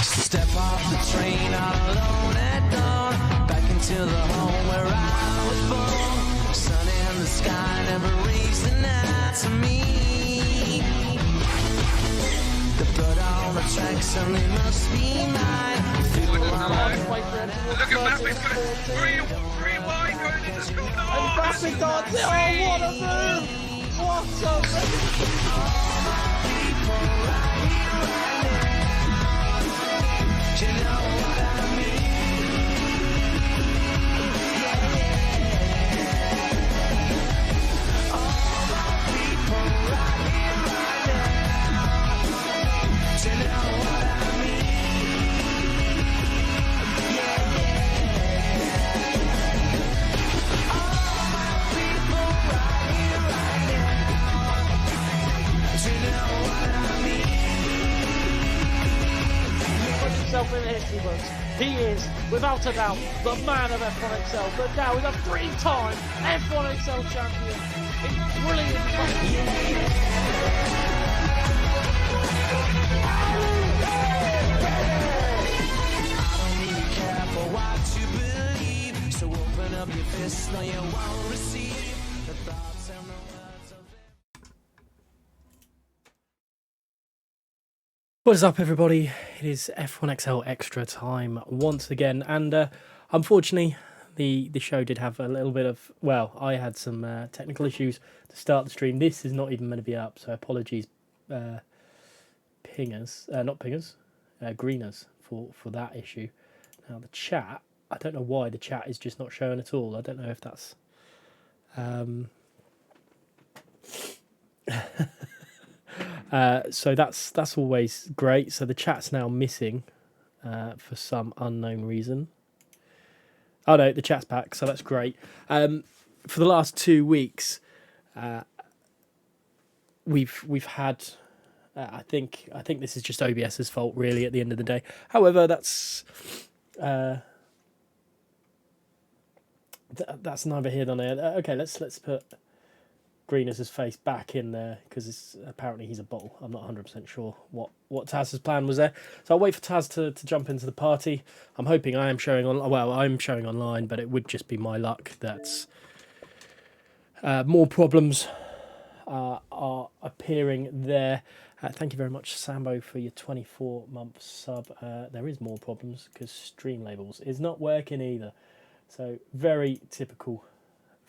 Step off the train all alone at dawn, back into the home where I was born. Sun in the sky never raised the night to me. The blood on the track suddenly must be mine. Look at Mbappe, three wide going into school. Oh, Mbappe got it. Oh, what a move! What a You know what I mean? All my people right here, right now. You know what I mean? All my people right here, right now. You know what I mean? himself in the history books. He is, without a doubt, the man of F1XL, but now he's a three-time F1XL champion. It's brilliant. For what you believe, so open up your fist, no you won't receive the thoughts and the words of it. What is up, everybody? It is F1XL Extra time once again, and unfortunately the show did have a little bit of, well, I had some technical issues to start the stream. This is not even meant to be up, so apologies, greeners for that issue. Now the chat, I don't know why the chat is just not showing at all. I don't know if that's so that's always great. So the chat's now missing for some unknown reason. Oh no, the chat's back, so that's great. For the last 2 weeks, we've had. I think this is just OBS's fault, really. At the end of the day, however, that's neither here nor there. Okay, let's put Greeners' face back in there because apparently he's a bottle. I'm not 100% sure what Taz's plan was there. So I'll wait for Taz to jump into the party. I'm hoping I am showing on. Well, I'm showing online, but it would just be my luck that more problems are appearing there. Thank you very much, Sambo, for your 24-month sub. There is more problems because Stream Labels is not working either. So very typical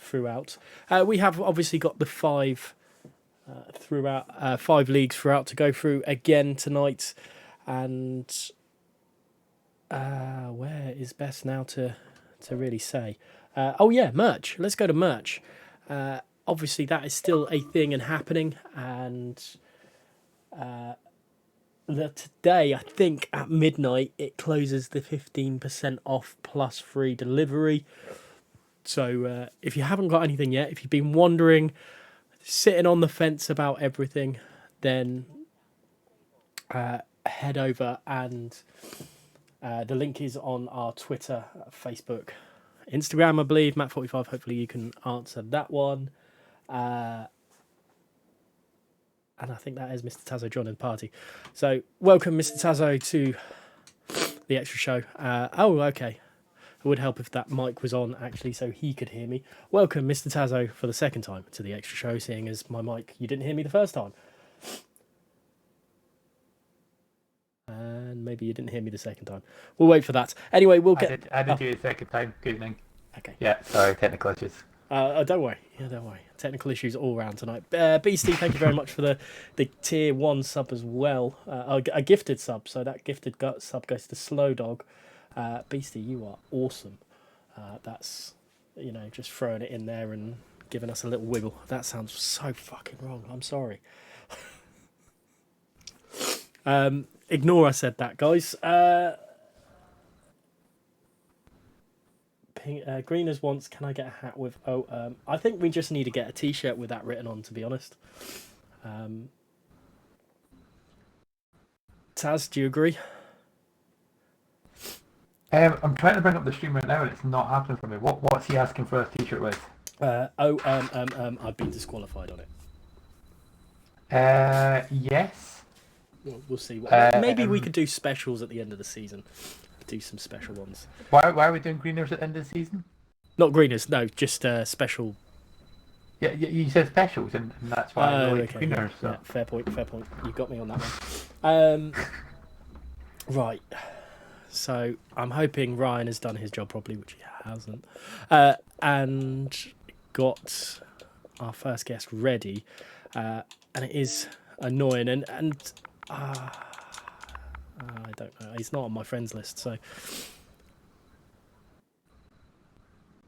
throughout. We have obviously got the five leagues throughout to go through again tonight. And where is best now to really say? Oh yeah, merch. Let's go to merch. Obviously that is still a thing and happening, and today, I think at midnight, it closes the 15% off plus free delivery. So if you haven't got anything yet, if you've been wondering, sitting on the fence about everything, then head over, and the link is on our Twitter, Facebook, Instagram, I believe. Matt45, hopefully you can answer that one. And I think that is Mr. Tazo John in the party. So welcome, Mr. Tazo, to the Extra Show. Oh, okay. It would help if that mic was on, actually, so he could hear me. Welcome, Mr. Tazo, for the second time to the Extra Show, seeing as my mic, you didn't hear me the first time. And maybe you didn't hear me the second time. We'll wait for that. Anyway, we'll get... I did you the second time. Good evening. Okay. Yeah, sorry, technical issues. Don't worry. Yeah, don't worry. Technical issues all around tonight. Beastie, thank you very much for the tier 1 sub as well. A gifted sub, so that gifted sub goes to Slow Dog. Beastie, you are awesome. That's, just throwing it in there and giving us a little wiggle. That sounds so fucking wrong. I'm sorry. Ignore I said that, guys. Greeners wants, can I get a hat with I think we just need to get a t-shirt with that written on, to be honest. Taz, do you agree? I'm trying to bring up the stream right now and it's not happening for me. What's he asking for a t-shirt with? I've been disqualified on it. Yes. We'll see. Uh, Maybe we um, could do specials at the end of the season. Do some special ones. Why are we doing greeners at the end of the season? Not greeners, no, just special. Yeah, you said specials, and that's why I relate to greeners. Yeah, So. fair point. You got me on that one. Right. So I'm hoping Ryan has done his job properly, which he hasn't, and got our first guest ready. And it is annoying, and I don't know. He's not on my friends list, so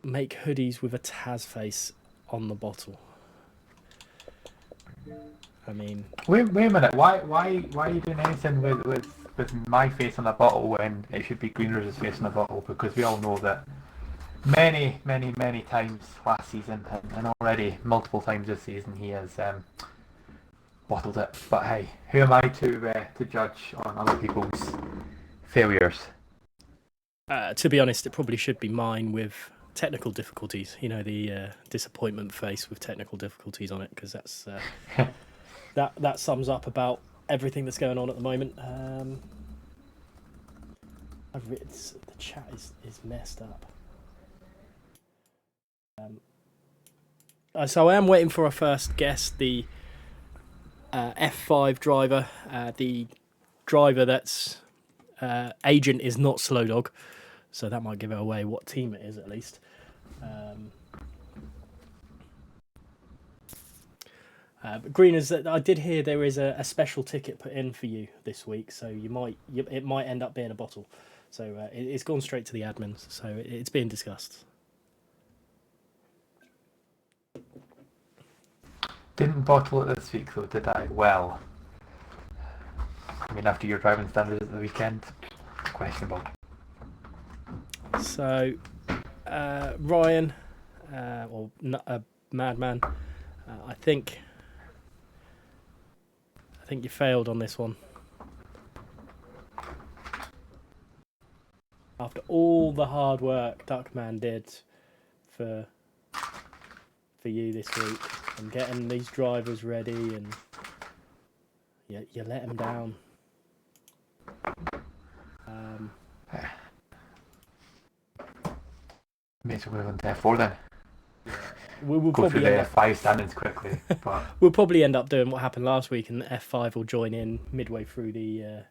make hoodies with a Taz face on the bottle. I mean, Wait a minute. Why are you doing anything with my face on a bottle when it should be Greeners' face on a bottle? Because we all know that many times last season and already multiple times this season he has bottled it. But hey, who am I to judge on other people's failures? to be honest, it probably should be mine with technical difficulties. You know, the disappointment face with technical difficulties on it, because that's that sums up about everything that's going on at the moment. The chat is messed up. So I am waiting for our first guest, the F5 driver, the driver that's agent is not Slow Dog, so that might give it away what team it is at least. But Greeners, I did hear there is a special ticket put in for you this week, so it might end up being a bottle. So it's gone straight to the admins, so it's being discussed. Didn't bottle it this week though, did I? Well, I mean, after your driving standards at the weekend, questionable. So Ryan, or Madman, I think you failed on this one. After all the hard work Duckman did for you this week and getting these drivers ready, and you let him down. May as well move on to F4 then. We'll Go through probably the F5 standings quickly. But we'll probably end up doing what happened last week, and F5 will join in midway through the.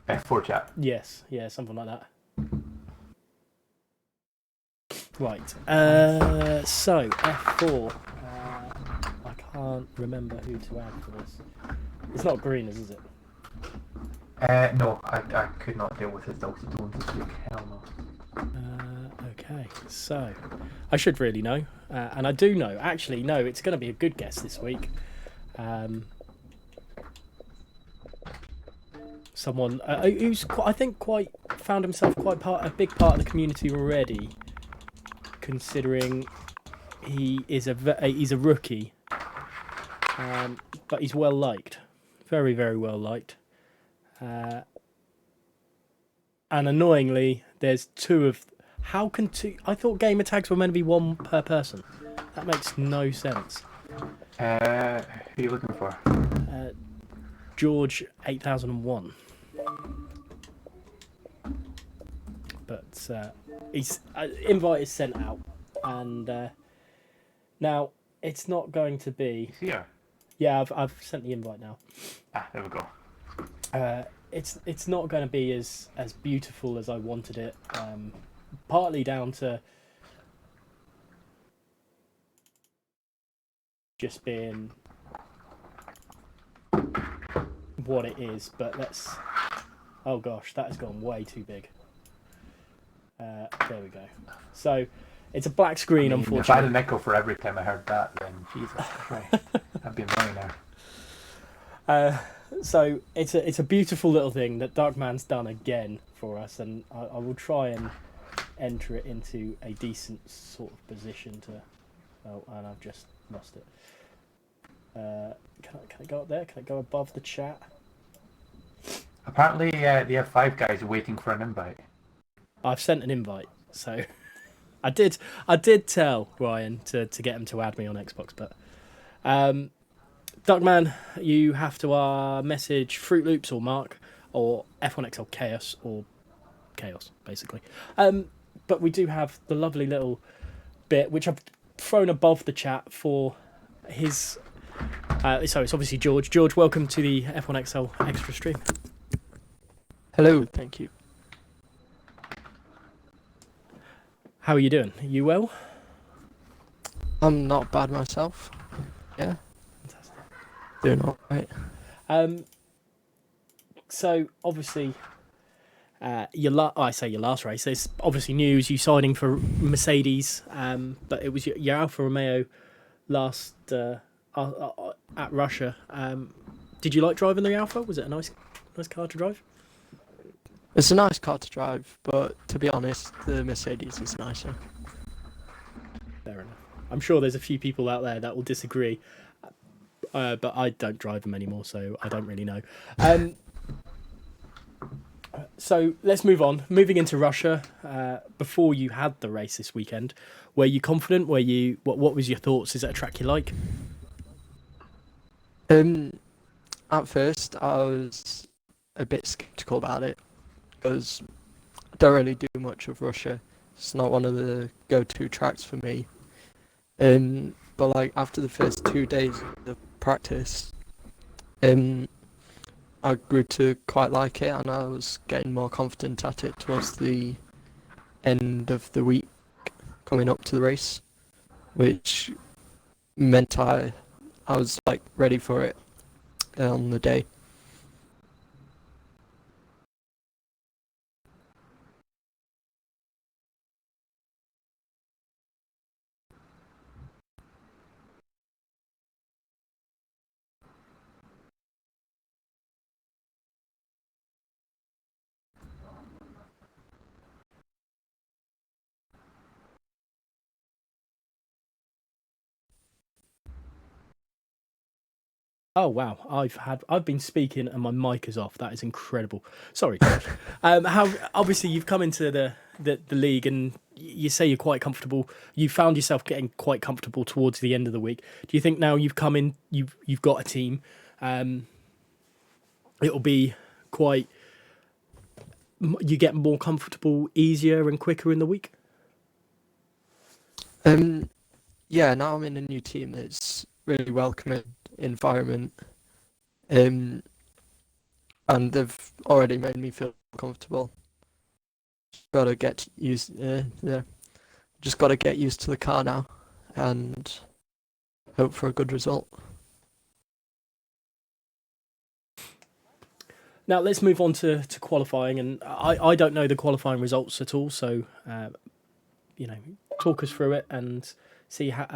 F4 chat. Yes, something like that. Right. So F4. I can't remember who to add for this. It's not Greeners, is it? No, I could not deal with his dulcet tones this week. Hell no. Okay, so I should really know, and I do know. Actually, no, it's going to be a good guess this week. Someone who's I think quite found himself quite a big part of the community already, considering he's a rookie, but he's well liked, very very well liked. And annoyingly, there's two of. How can two? I thought gamer tags were meant to be one per person. That makes no sense. Who are you looking for? George 8001. But he's invite is sent out, and now it's not going to be. He's here. Yeah, I've sent the invite now. There we go. It's not going to be as beautiful as I wanted it. Partly down to just being what it is, but let's. Oh gosh, that has gone way too big. There we go. So it's a black screen, unfortunately. If I had a nickel for every time I heard that, then Jesus Christ, I'd be a millionaire. So it's a beautiful little thing that Darkman's done again for us, and I will try and enter it into a decent sort of position to. Oh, and I've just lost it. Can I go up there? Can I go above the chat? Apparently, the F5 guys are waiting for an invite. I've sent an invite, so I did tell Ryan to get him to add me on Xbox, but Duckman, you have to message Fruit Loops or Mark or F1XL Chaos or Chaos, basically. But we do have the lovely little bit which I've thrown above the chat for his. So it's obviously George. George, welcome to the F1XL Extra stream. Hello, thank you. How are you doing? Are you well? I'm not bad myself. Yeah. Fantastic. Doing alright. So obviously, your last race. There's obviously news you signing for Mercedes, but it was your Alfa Romeo last at Russia. Did you like driving the Alfa? Was it a nice car to drive? It's a nice car to drive, but to be honest, the Mercedes is nicer. Fair enough. I'm sure there's a few people out there that will disagree, but I don't drive them anymore, so I don't really know. So let's move on. Moving into Russia, before you had the race this weekend, were you confident? What was your thoughts? Is it a track you like? At first, I was a bit skeptical about it because I don't really do much of Russia. It's not one of the go-to tracks for me. But like after the first 2 days of practice, I grew to quite like it, and I was getting more confident at it towards the end of the week, coming up to the race, which meant I was like ready for it on the day. Oh wow, I've been speaking and my mic is off. That is incredible. Sorry, George. How obviously you've come into the league and you say you're quite comfortable. You found yourself getting quite comfortable towards the end of the week. Do you think now you've come in, you've got a team, it'll be quite, you get more comfortable easier and quicker in the week? Yeah, now I'm in a new team that's really welcoming environment, and they've already made me feel comfortable. Gotta get used, just gotta get used to the car now, and hope for a good result. Now let's move on to qualifying, and I don't know the qualifying results at all, so talk us through it and see how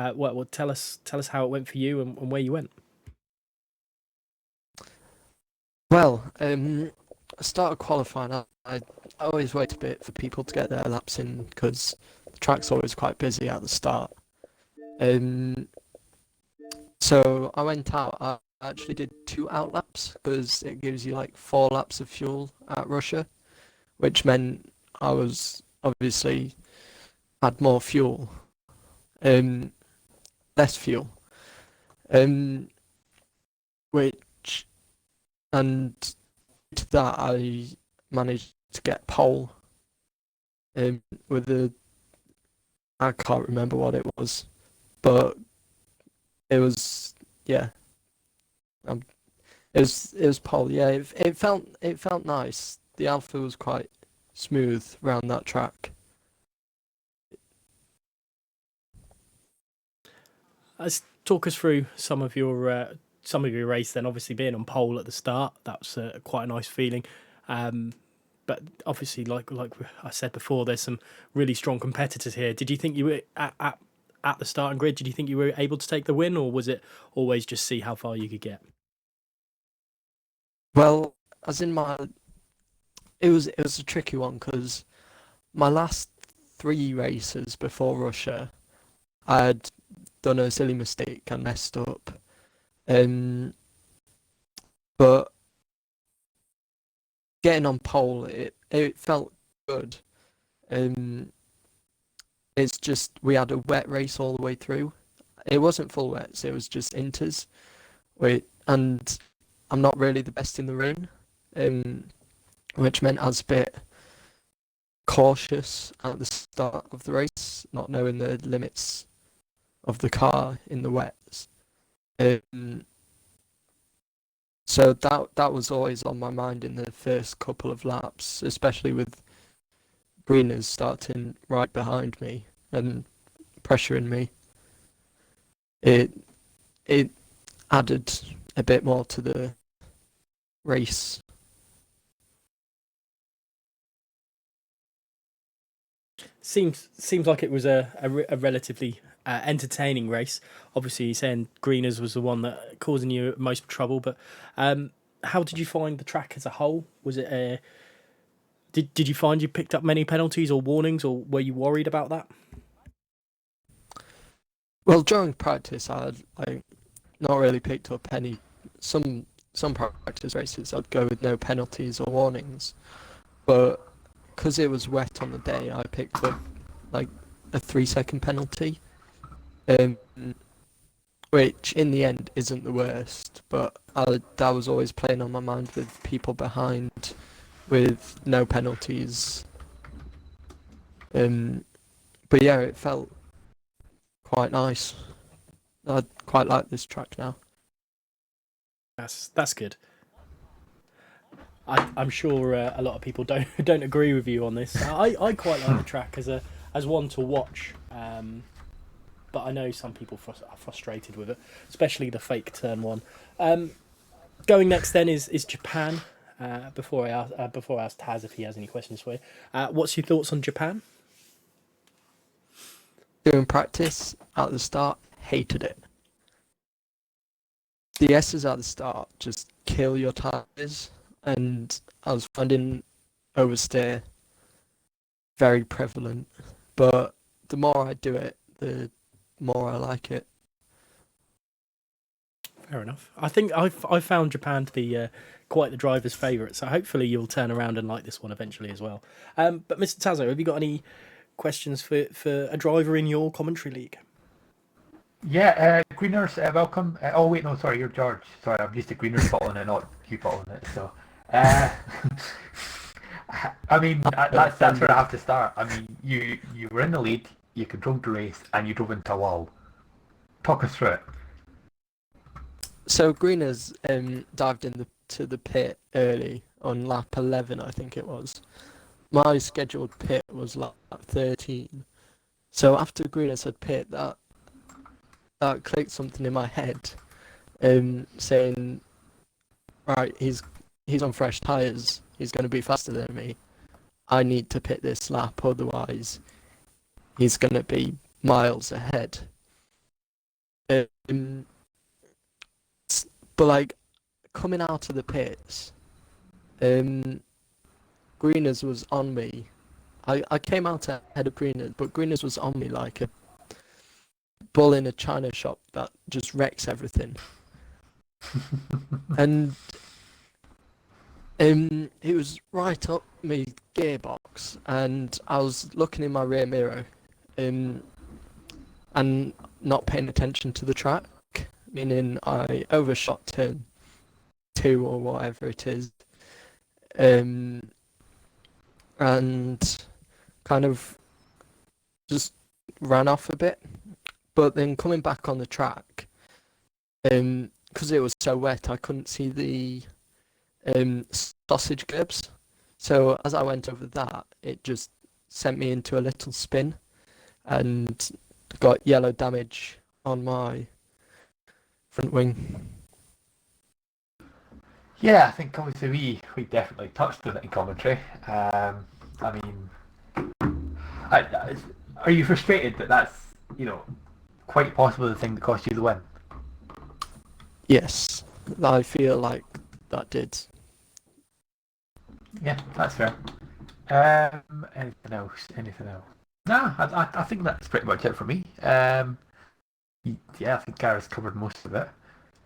tell us how it went for you and where you went. Well, I started qualifying. I always wait a bit for people to get their laps in because the track's always quite busy at the start. So I went out. I actually did 2 out laps because it gives you like 4 laps of fuel at Russia, which meant I was obviously had more fuel, less fuel, which, and to that I managed to get pole, with I can't remember what it was, but it was, yeah, it was pole, yeah, it felt nice. The Alpha was quite smooth around that track. Let's talk us through some of your race. Then, obviously being on pole at the start, that's quite a nice feeling. But obviously, like I said before, there's some really strong competitors here. Did you think you were at the starting grid? Did you think you were able to take the win, or was it always just see how far you could get? Well, it was a tricky one because my last 3 races before Russia, I had done a silly mistake and messed up. But getting on pole, it felt good. It's just we had a wet race all the way through. It wasn't full wets, it was just inters, and I'm not really the best in the rain, which meant I was a bit cautious at the start of the race, not knowing the limits of the car in the wets. So that was always on my mind in the first couple of laps, especially with Greeners starting right behind me and pressuring me. It added a bit more to the race. Seems like it was a relatively entertaining race. Obviously, you're saying Greeners was the one that causing you most trouble, but how did you find the track as a whole? Was it did you find you picked up many penalties or warnings, or were you worried about that? Well, during practice, I not really picked up any. Some practice races, I'd go with no penalties or warnings, but because it was wet on the day, I picked up like a 3-second penalty, which in the end isn't the worst, but that was always playing on my mind with people behind, with no penalties. But yeah, it felt quite nice. I quite like this track now. That's good. I'm sure a lot of people don't agree with you on this. I quite like the track as one to watch, but I know some people are frustrated with it, especially the fake turn one. Going next then is Japan. Before I ask Taz if he has any questions for you, what's your thoughts on Japan? During practice at the start, hated it. The S's at the start just kill your tires, and I was finding oversteer very prevalent. But the more I do it, the more I like it. Fair enough. I think I found Japan to be quite the driver's favourite, so hopefully you'll turn around and like this one eventually as well. But Mr. Tazo, have you got any questions for a driver in your commentary league? Yeah, Greeners, welcome. Oh wait, no, sorry, you're George. Sorry, I'm used to Greeners bottling it, not you bottling it. So, I mean, that's where I have to start. I mean, you were in the lead, you controlled the race, and you drove into a wall. Talk us through it. So Greeners dived into the pit early on lap 11, I think it was. My scheduled pit was lap 13. So after Greeners had pit, that clicked something in my head, saying, right, he's on fresh tyres, he's going to be faster than me. I need to pit this lap, otherwise he's going to be miles ahead. But like, coming out of the pits, Greeners was on me. I came out ahead of Greeners, but Greeners was on me like a bull in a china shop that just wrecks everything. And it was right up my gearbox, and I was looking in my rear mirror, and not paying attention to the track, meaning I overshot turn 2 or whatever it is, and kind of just ran off a bit. But then coming back on the track, because it was so wet, I couldn't see the sausage curbs. So as I went over that, it just sent me into a little spin and got yellow damage on my front wing. Yeah, I think obviously we definitely touched on it in commentary. I mean, are you frustrated that that's, quite possibly the thing that cost you the win? Yes, I feel like that did. Yeah, that's fair. Anything else? No, I think that's pretty much it for me. Yeah, I think Gareth's covered most of it.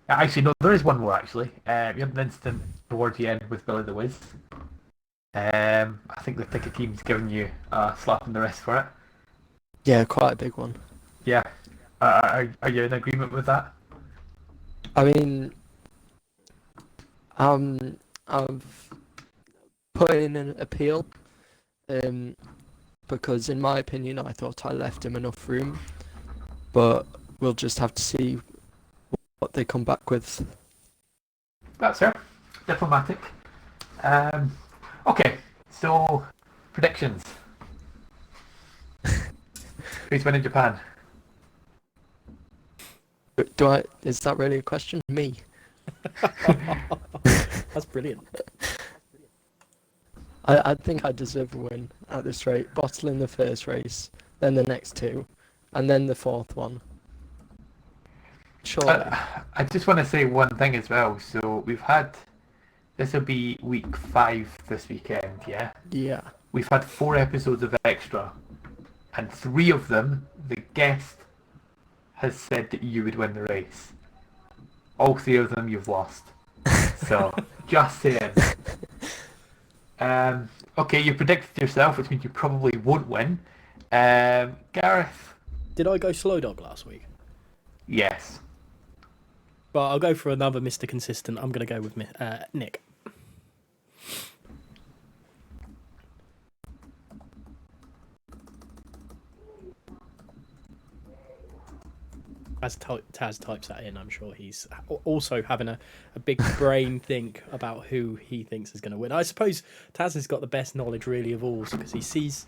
Actually, no, there is one more actually. You had an incident towards the end with Billy the Wiz. I think the ticket team's given you a slap on the wrist for it. Yeah, quite a big one. Yeah. Are you in agreement with that? I mean, I've put in an appeal, because in my opinion, I thought I left him enough room, but we'll just have to see what they come back with. That's fair. Diplomatic. Okay, so predictions. Who's winning Japan? Is that really a question? Me? That's brilliant. I think I deserve a win at this rate. Bottling the first race, then the next two, and then the fourth one. Surely. I just want to say one thing as well. So we've had, this will be week 5 this weekend, yeah? Yeah. We've had 4 episodes of Extra, and 3 of them, the guest has said that you would win the race. All 3 of them you've lost. So, just saying. Okay, you predicted yourself, which means you probably won't win. Gareth? Did I go slow dog last week? Yes. But I'll go for another Mr. Consistent. I'm going to go with Nick. As Taz types that in, I'm sure he's also having a big brain think about who he thinks is going to win. I suppose Taz has got the best knowledge really of all because he sees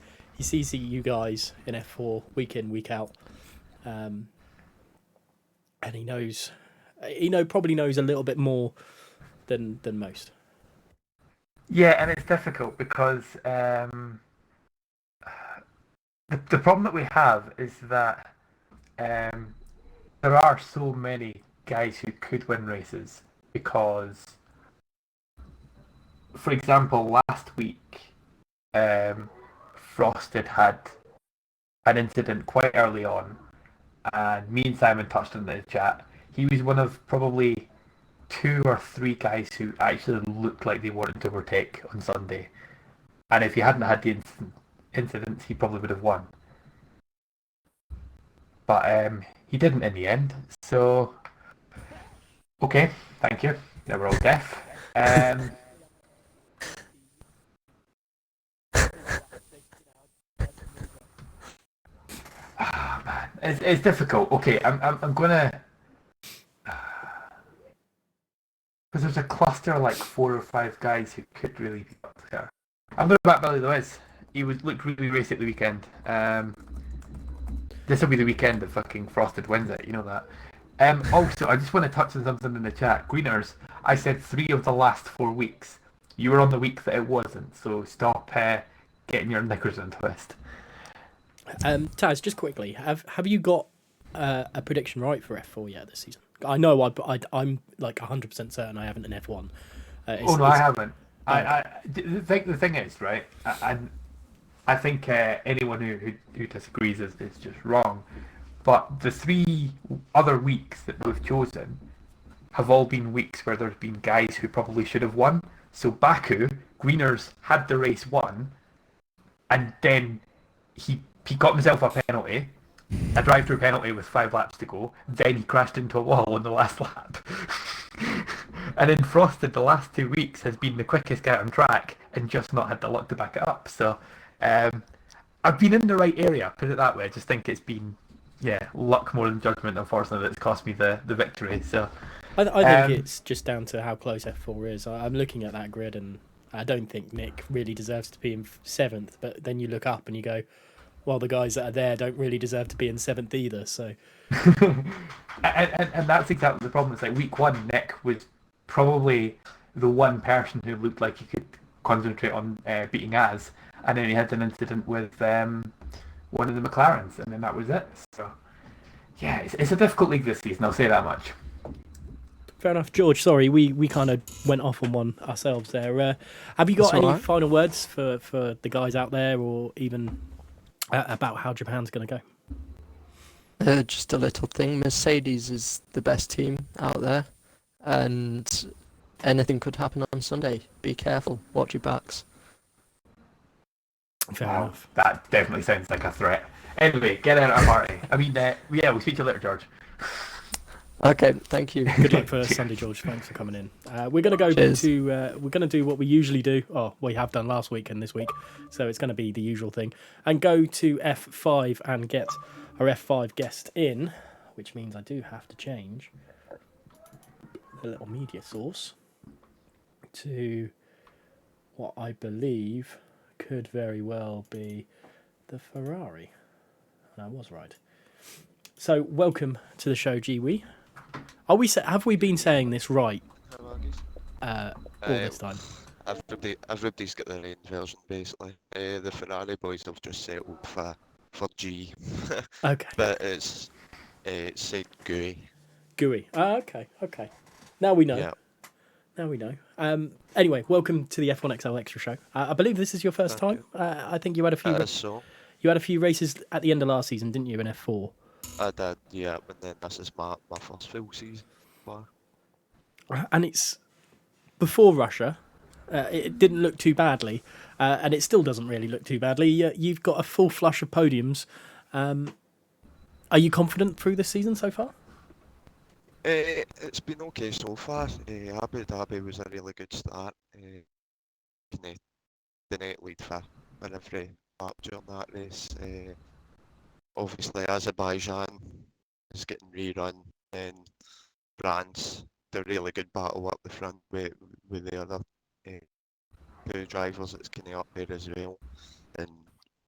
you guys in F4 week in, week out, and he knows, probably knows a little bit more than most. Yeah, and it's difficult because the problem that we have is that there are so many guys who could win races because, for example, last week Frosted had an incident quite early on, and me and Simon touched on it in the chat. He was one of probably 2 or 3 guys who actually looked like they wanted to overtake on Sunday, and if he hadn't had the incidents, he probably would have won. But he didn't in the end, so okay, thank you. Now we're all deaf. Man, it's difficult. Okay, I'm gonna, because there's a cluster of like 4 or 5 guys who could really be up there. I'm gonna back Billy Lewis. He would look really racy at the weekend. This will be the weekend that fucking Frosted wins it, you know that. Also, I just want to touch on something in the chat. Greeners, I said 3 of the last 4 weeks. You were on the week that it wasn't, so stop getting your knickers in a twist. Taz, just quickly, have you got a prediction right for F4 yet this season? I know I'm like 100% certain I haven't in F1. I haven't. The thing is, right, I think anyone who disagrees is just wrong. But the 3 other weeks that we've chosen have all been weeks where there's been guys who probably should have won. So Baku, Greeners had the race won, and then he got himself a penalty, a drive-through penalty with 5 laps to go. Then he crashed into a wall on the last lap. And then Frosted, the last 2 weeks, has been the quickest guy on track and just not had the luck to back it up. So I've been in the right area, put it that way. I just think it's been, luck more than judgment, unfortunately, that's cost me the victory. So I think it's just down to how close F4 is. I'm looking at that grid and I don't think Nick really deserves to be in 7th, but then you look up and you go, well, the guys that are there don't really deserve to be in 7th either. So, and that's exactly the problem. It's like week 1, Nick was probably the one person who looked like he could concentrate on beating Az, and then he had an incident with one of the McLarens, and then that was it. So, yeah, it's a difficult league this season, I'll say that much. Fair enough. George, sorry, we kind of went off on one ourselves there. Have you got any final words for the guys out there, or even about how Japan's going to go? Just a little thing. Mercedes is the best team out there, and anything could happen on Sunday. Be careful. Watch your backs. Fair enough. That definitely sounds like a threat. Anyway, get out of our party. I mean, we'll speak to you later, George. Okay, thank you. Good luck for Sunday, George. Thanks for coming in. We're going to go Cheers. to we're going to do what we usually do. Oh, we have done last week and this week, so it's going to be the usual thing. And go to F5 and get our F5 guest in, which means I do have to change the little media source to what I believe could very well be the Ferrari. And I was right. So, welcome to the show, Jiwi. Have we been saying this right all this time? Everybody's got their own version, basically. The Ferrari boys have just settled for G, Okay. but it's said GUI. GUI. Okay. Now we know. Yeah. Now we know. Anyway, welcome to the F1XL Extra Show. I believe this is your first Thank time. I think you had a few. So You had a few races at the end of last season, didn't you? In F4. I did, yeah, and then this is my first full season. Wow. And it's before Russia. It didn't look too badly, and it still doesn't really look too badly. You've got a full flush of podiums. Are you confident through this season so far? It's been okay so far. Abu Dhabi was a really good start. The net lead for every lap during that race. Obviously, Azerbaijan is getting rerun, and France, the really good battle up the front with the other two drivers that's kind of up there as well. And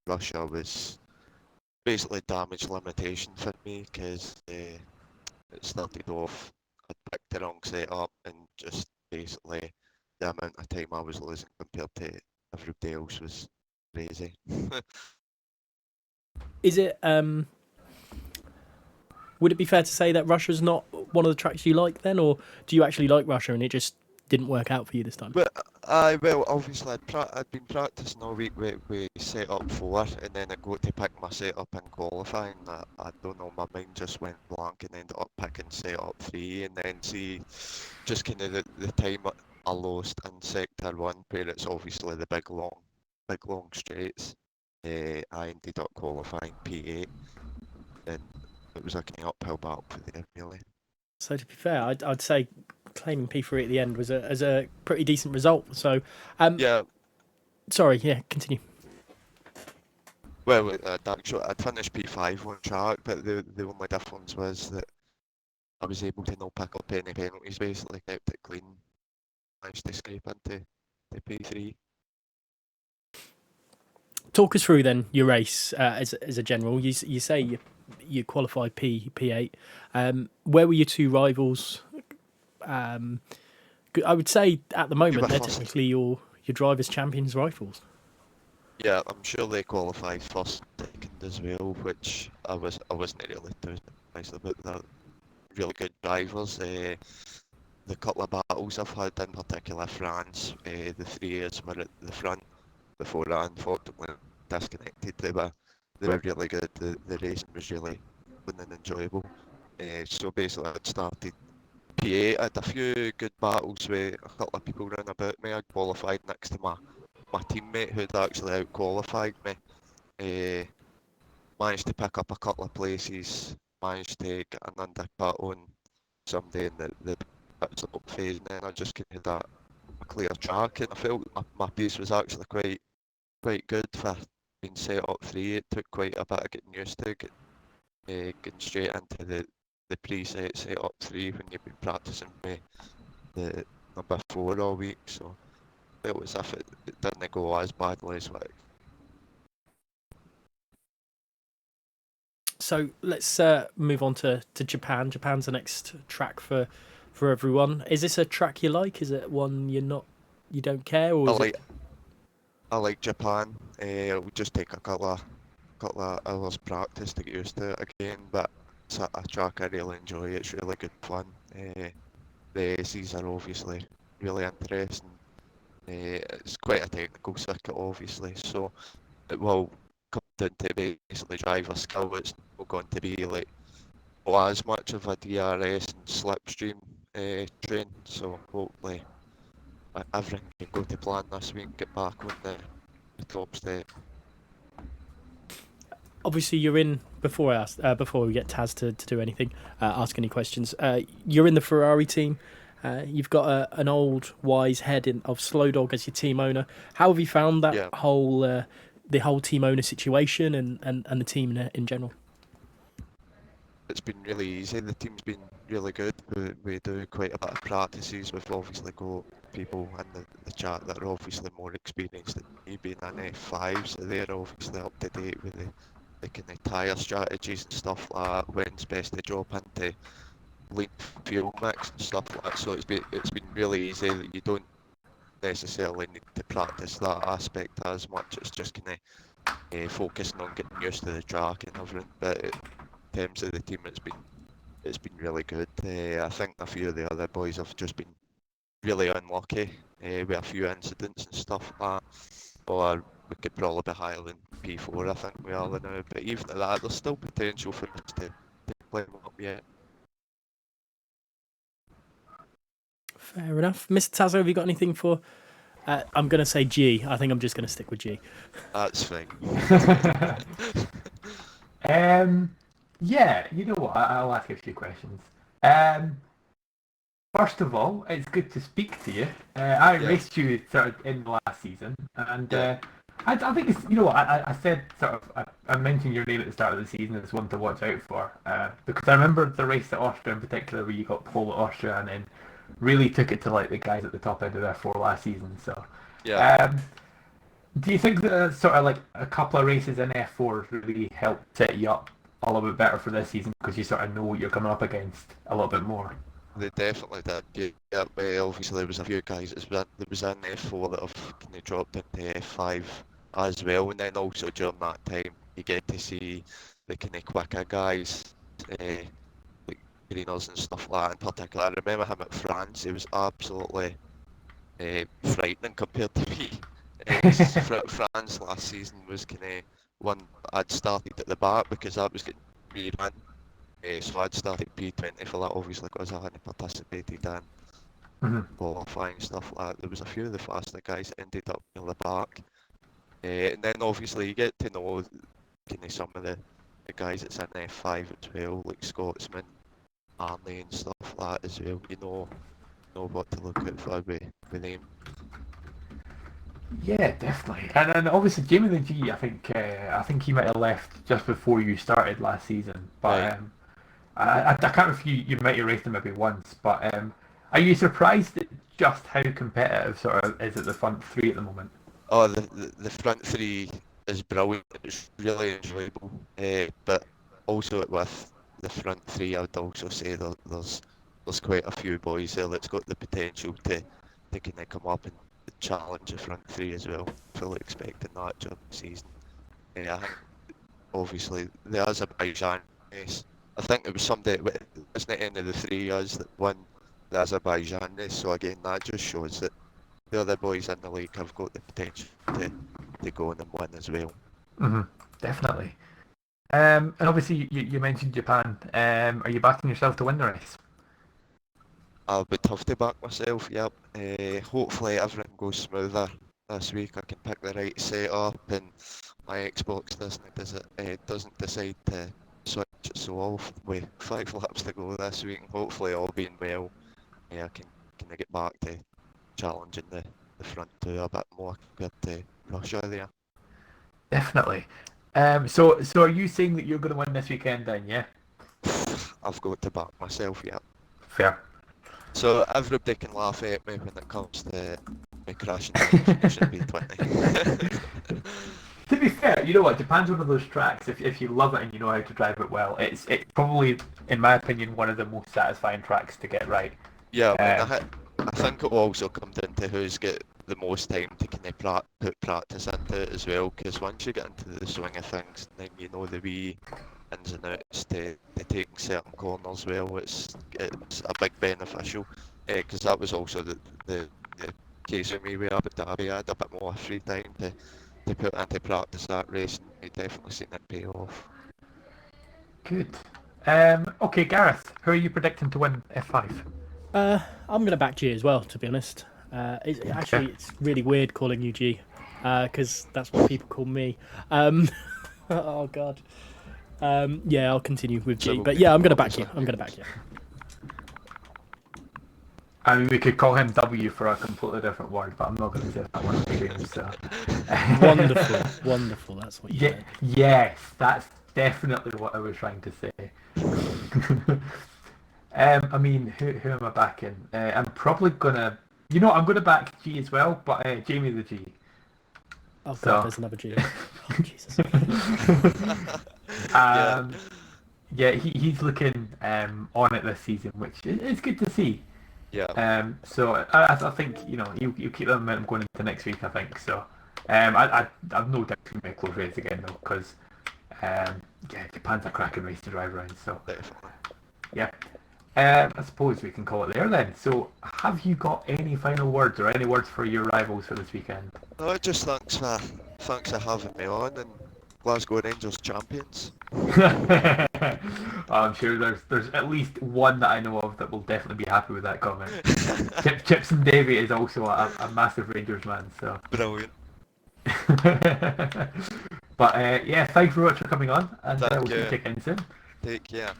Russia was basically damage limitation for me because it started off, I picked the wrong setup and just basically the amount of time I was losing compared to everybody else was crazy. Is it? Would it be fair to say that Russia's not one of the tracks you like then, or do you actually like Russia and it just didn't work out for you this time? Well, obviously I'd been practicing all week with setup 4, and then I got to pick my setup in qualifying. I don't know, my mind just went blank and ended up picking setup 3, and then see just kind of the time I lost in sector 1, where it's obviously the big long straights. I ended up qualifying P8, and it was a kind of uphill battle for them, really. So to be fair, I'd say claiming P3 at the end was a pretty decent result. So, Yeah. Sorry, yeah, continue. Well, actually, I'd finished P5 on track, but the only difference was that I was able to not pick up any penalties, basically kept it clean, managed to scrape into the P3. Talk us through then your race as a general. You say you qualified P8. Where were your two rivals? I would say at the moment they're technically your drivers' champions rivals. Yeah, I'm sure they qualified first, second as well, which I wasn't really too nice about that. Really good drivers. The couple of battles I've had, in particular France, the 3 years were at the front before I unfortunately disconnected. They were really good. The racing was really fun and enjoyable. So basically I'd started P8. I had a few good battles with a couple of people round about me. I qualified next to my teammate who'd actually out-qualified me. Managed to pick up a couple of places, managed to get an undercut on somebody in the pits up phase, and then I just had a clear track, and I felt my piece was actually quite good for being set up 3. It took quite a bit of getting used to getting straight into the preset set up 3 when you've been practicing with the number 4 all week, so I felt as if it didn't go as badly as what. So let's move on to Japan. Japan's the next track for everyone. Is this a track you like? Is it one you don't care, or I like Japan. It would just take a couple of hours practice to get used to it again, but it's a track I really enjoy. It's really good fun. The aces are obviously really interesting. It's quite a technical circuit, obviously, so it will come down to basically driver skill. It's not going to be like as much of a DRS and slipstream train, so hopefully everything can go to plan this week and get back on the top step. obviously you're in before I ask, before we get Taz to do anything, ask any questions. You're in the Ferrari team. You've got an old wise head of Slow Dog as your team owner. How have you found that Yeah. whole the whole team owner situation and the team in general? It's been really easy. The team's been really good. We do quite a bit of practices. We've obviously got people in the chat that are obviously more experienced than me, being an F5, so they're obviously up to date with the kind of tyre strategies and stuff like that, when's best to drop into lean fuel mix and stuff like that. So it's been really easy. That you don't necessarily need to practice that aspect as much. It's just kind of focusing on getting used to the track and everything. But in terms of the team, it's been really good. I think a few of the other boys have just been really unlucky with a few incidents and stuff like that. Or we could probably be higher than P4, I think we are now. But even at that, there's still potential for us to play them up yet. Fair enough. Mr. Tazzo, have you got anything for... I'm going to say G. I think I'm just going to stick with G. That's fine. Yeah, you know what? I'll ask a few questions. First of all, it's good to speak to you. I raced you sort of in last season, and I think it's, you know what, I said sort of, I mentioned your name at the start of the season as one to watch out for, because I remember the race at Austria in particular where you got pole at Austria and then really took it to like the guys at the top end of F4 last season. So, do you think that sort of like a couple of races in F4 really helped set you up a little bit better for this season because you sort of know what you're coming up against a little bit more? They definitely did. Yeah, obviously there was a few guys that was in F4 that have kind of dropped into F5 as well, and then also during that time you get to see the kind of quicker guys, like Greeners and stuff like that in particular. I remember him at France, he was absolutely frightening compared to me. France last season was kind of one I'd started at the back because I was getting re-run. So I'd started P20 for that, obviously, because I hadn't participated in qualifying stuff like that. There was a few of the faster guys that ended up near the back. And then obviously you get to know kind of some of the guys that's in F5 as well, like Scotsman, Arnie and stuff like that as well. You know what to look out for with them. Yeah, definitely. And obviously Jamie the G, I think he might have left just before you started last season. But I can't remember if you might have raced him maybe once. But are you surprised at just how competitive sort of is it the front three at the moment? Oh, the front three is brilliant. It's really enjoyable. But also with the front three, I would also say that there's quite a few boys there that's got the potential to kind of come up and challenge the front three as well. Fully expecting that during the season. I think obviously the Azerbaijan race, I think it was somebody, wasn't it any of the three us that won the Azerbaijan race, so again that just shows that the other boys in the league have got the potential to go on and win as well. Definitely. And obviously you mentioned Japan. Are you backing yourself to win the race? I'll be tough to back myself, yep. Hopefully everything goes smoother this week. I can pick the right setup and my Xbox doesn't decide to switch it so off with 5 laps to go this week, and hopefully all being well, I can get back to challenging the front two a bit more compared to Russia there. Definitely. So are you saying that you're going to win this weekend then, yeah? I've got to back myself, yeah. Fair. So everybody can laugh at me when it comes to me crashing the P20. To be fair, you know what? Japan's one of those tracks. If you love it and you know how to drive it well, it's probably, in my opinion, one of the most satisfying tracks to get right. Yeah, I think it will also come down to who's got the most time to kind of put practice into it as well. Because once you get into the swing of things, then you know the wee ins and outs to taking certain corners well. It's a big beneficial. Because that was also the case with me with Abu Dhabi. I had a bit more free time to put into practice that race, and you definitely seen it pay off. Good. Okay, Gareth, who are you predicting to win F5? I'm going to back G as well, to be honest. It's really weird calling you G, because that's what people call me. Oh God. Yeah, I'll continue with So G. we'll But be yeah, I'm gonna back obviously. you. I'm gonna back you. I mean, we could call him W for a completely different word, but I'm not going to say that one on stream. So Wonderful, wonderful. That's what you Yeah, meant. yes, that's definitely what I was trying to say. I mean, who am I backing? I'm probably gonna, I'm gonna back G as well, but Jamie the G. Oh God, So, there's another G. Oh Jesus. Yeah, um, yeah, he's looking on it this season, which is good to see. yeah. So I think he'll keep the momentum going into next week. I think so. I've no doubt he'll make close race again though, because yeah, Japan's a cracking race to drive around. So Definitely. yeah. I suppose we can call it there then. So, have you got any final words or any words for your rivals for this weekend? No, just thanks for having me on, and Glasgow Rangers champions. I'm sure there's at least one that I know of that will definitely be happy with that comment. Chips and Davy is also a massive Rangers man, so. Brilliant. But yeah, thanks very much for coming on, and we'll Thank see you you. again soon. Take care.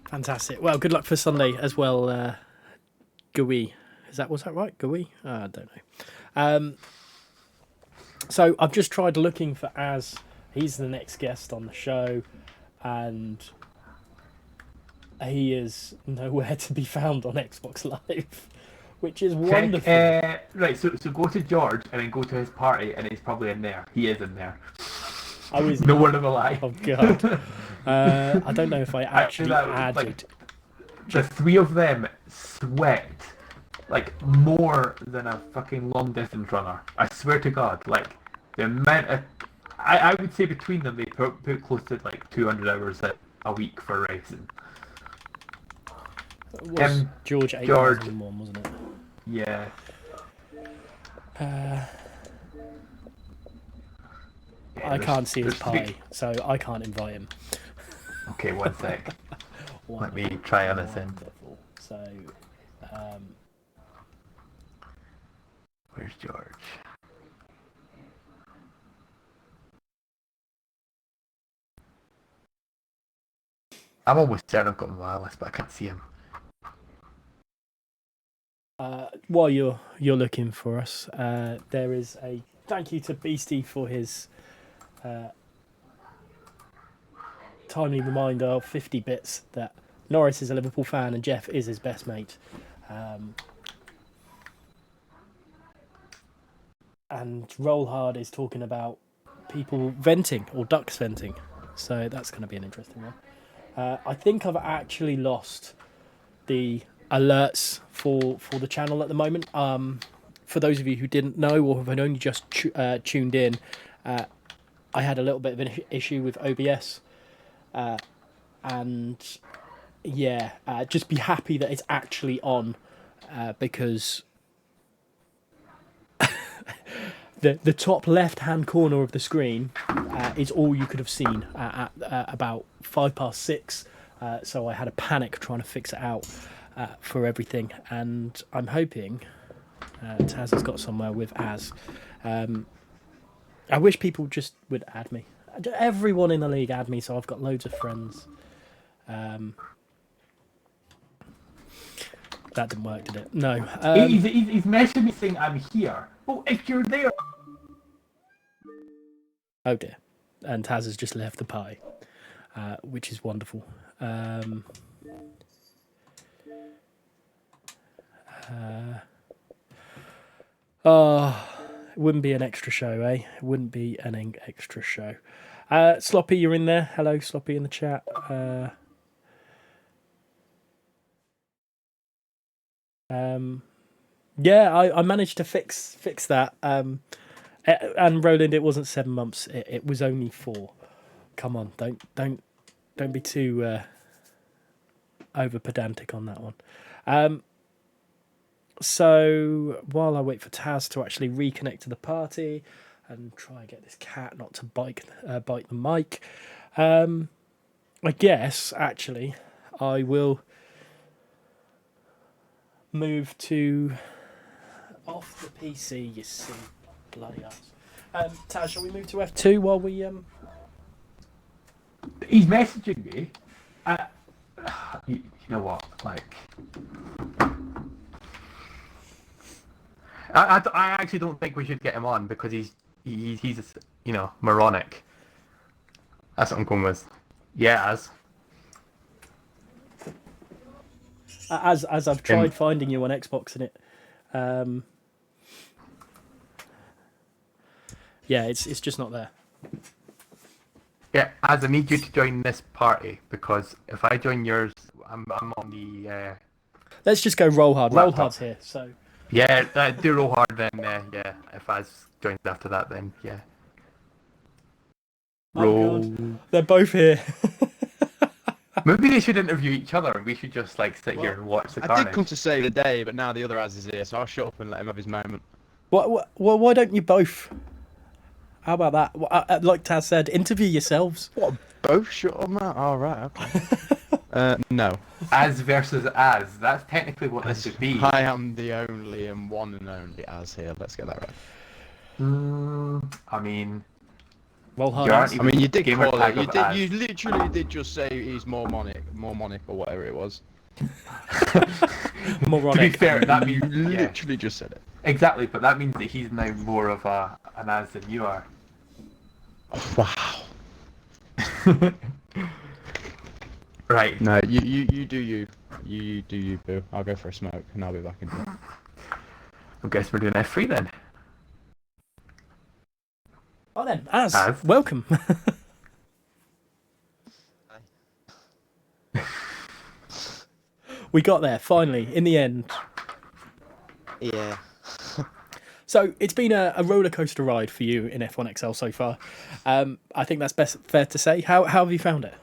Fantastic. Well, good luck for Sunday as well, Gui. Was that right? Gui? I don't know. So I've just tried looking for Az. He's the next guest on the show, and he is nowhere to be found on Xbox Live, which is wonderful. Right, so go to George and then go to his party, and he's probably in there. He is in there. Oh, is No word of a lie. Oh God. I don't know if I actually that was, added. the three of them sweat like more than a fucking long distance runner. I swear to God, like the amount of, I would say between them they put close to like 200 hours a week for racing. It was George 8001, wasn't it? Yeah. I can't see his there's party, so I can't invite him. Okay, one sec. Let me try on this end. Wonderful. So, Where's George? I'm almost certain I've got him on my list, but I can't see him. while you're looking for us, there is a thank you to Beastie for his timely reminder of 50 bits that Norris is a Liverpool fan and Jeff is his best mate. And Roll Hard is talking about people venting or ducks venting, so that's going to be an interesting one. I think I've actually lost the alerts for the channel at the moment. For those of you who didn't know or have only just tuned in, I had a little bit of an issue with OBS, and yeah, just be happy that it's actually on, because the top left hand corner of the screen is all you could have seen at about 6:05. So I had a panic trying to fix it out for everything, and I'm hoping Taz has got somewhere with Az. I wish people just would add me. Everyone in the league add me, so I've got loads of friends. That didn't work, did it? No. He's messaging me saying I'm here. Oh, if you're there. Oh dear. And Taz has just left the party, which is wonderful. It wouldn't be an extra show, eh? It wouldn't be an extra show. Sloppy, you're in there. Hello, Sloppy in the chat. Yeah, I managed to fix that. And Roland, it wasn't 7 months. It was only 4. Come on, don't be too over pedantic on that one. So while I wait for Taz to actually reconnect to the party and try and get this cat not to bite the mic, I guess actually I will move to off the PC. You see, bloody ass. Taz, shall we move to F2 while we He's messaging me. You know what? Like, I actually don't think we should get him on because he's moronic. That's what I'm going with. Yeah, as I've tried finding you on Xbox in it. Yeah, it's just not there. Yeah, as I need you to join this party because if I join yours, I'm on the. Let's just go roll hard. Laptop. Roll hard's here, so. Yeah, do roll hard then. Yeah, if I joins after that, then yeah. Oh, God. They're both here. Maybe they should interview each other, and we should just like sit here and watch the I carnage. did come to save the day, but now the other Az is here, so I'll shut up and let him have his moment. Why don't you both? How about that? Like Taz said, interview yourselves. What? Both shut up, man? Oh, right, okay. No. Az versus Az. That's technically what this should be. I am the only and one and only Az here. Let's get that right. I mean, Roll hard. you aren't I even mean, you did gamer call tag it. of Az. You literally did just say he's more monic or whatever it was. Moronic. To be fair, that You means literally just said it. exactly, but that means that he's now more of an Az than you are. Oh, wow. Right. No, you do you. You do you, boo. I'll go for a smoke and I'll be back in. I guess we're doing F3 then. Oh then, Az. Az. Welcome. We got there finally in the end. Yeah. So it's been a roller coaster ride for you in F1 XL so far. I think that's fair to say. How have you found it?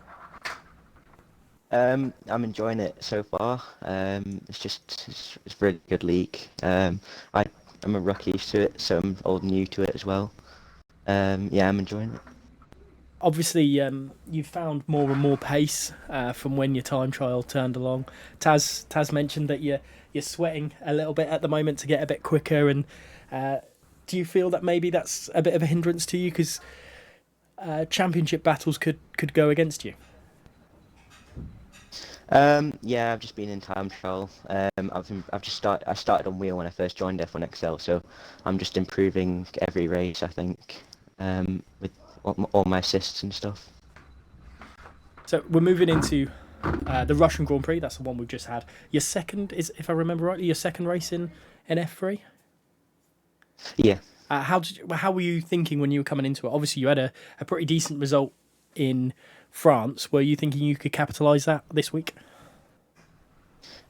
I'm enjoying it so far. It's a really good league. I'm a rookie to it, so I'm all new to it as well. Yeah, I'm enjoying it. Obviously, you've found more and more pace from when your time trial turned along. Taz mentioned that you're sweating a little bit at the moment to get a bit quicker, and do you feel that maybe that's a bit of a hindrance to you because championship battles could go against you? Yeah, I've just been in time trial. I started on wheel when I first joined F1 XL, so I'm just improving every race, I think, with all my assists and stuff. So we're moving into the Russian Grand Prix. That's the one we've just had. Your second is, if I remember rightly, your second race in F3. Yeah. How were you thinking when you were coming into it? Obviously, you had a pretty decent result in France. Were you thinking you could capitalise that this week?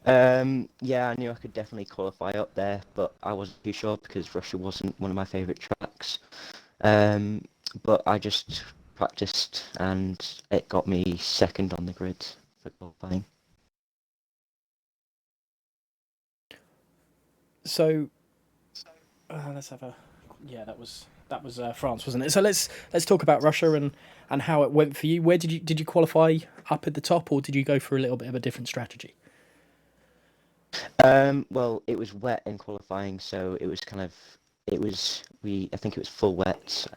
Yeah, I knew I could definitely qualify up there, but I wasn't too sure because Russia wasn't one of my favourite tracks. But I just practiced and it got me second on the grid for qualifying. So, let's have a... Yeah, that was France, wasn't it? So let's talk about Russia and how it went for you. Where did you qualify up at the top, or did you go for a little bit of a different strategy? Well, it was wet in qualifying, so it was I think it was full wet.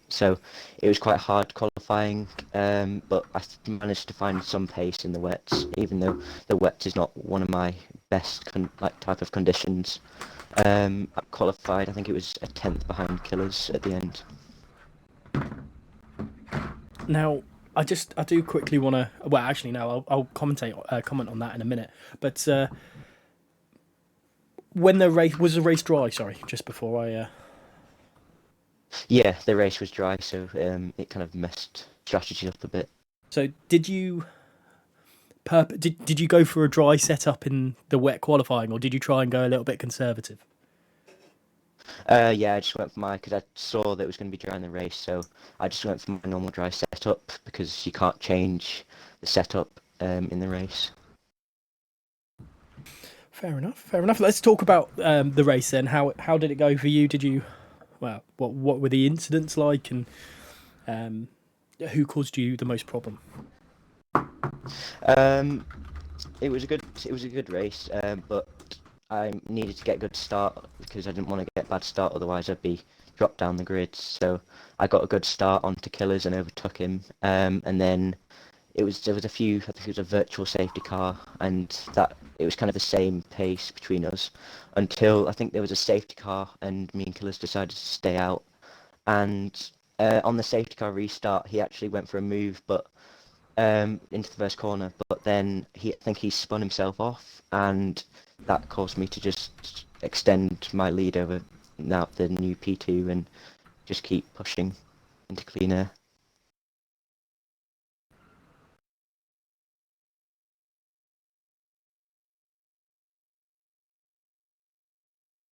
So it was quite hard qualifying. But I managed to find some pace in the wets, even though the wet is not one of my best type of conditions. I qualified, I think it was a 10th behind Killers at the end. Now, I do quickly want to... Well, actually, no, I'll comment on that in a minute. But when the race... Was the race dry, sorry, just before I... Yeah, the race was dry, so it kind of messed strategy up a bit. So did you... Did you go for a dry setup in the wet qualifying, or did you try and go a little bit conservative? Yeah, I just went for because I saw that it was going to be dry in the race, so I just went for my normal dry setup because you can't change the setup in the race. Fair enough. Let's talk about the race then. How did it go for you? Did you... Well, what were the incidents like, and who caused you the most problem? It was a good race, but I needed to get a good start because I didn't want to get a bad start, otherwise I'd be dropped down the grid. So I got a good start onto Killers and overtook him. And then there was a few, I think it was a virtual safety car, and that it was kind of the same pace between us until I think there was a safety car, and me and Killers decided to stay out. And on the safety car restart, he actually went for a move, but into the first corner, but then I think he spun himself off, and that caused me to just extend my lead over now the new P2 and just keep pushing into clean air.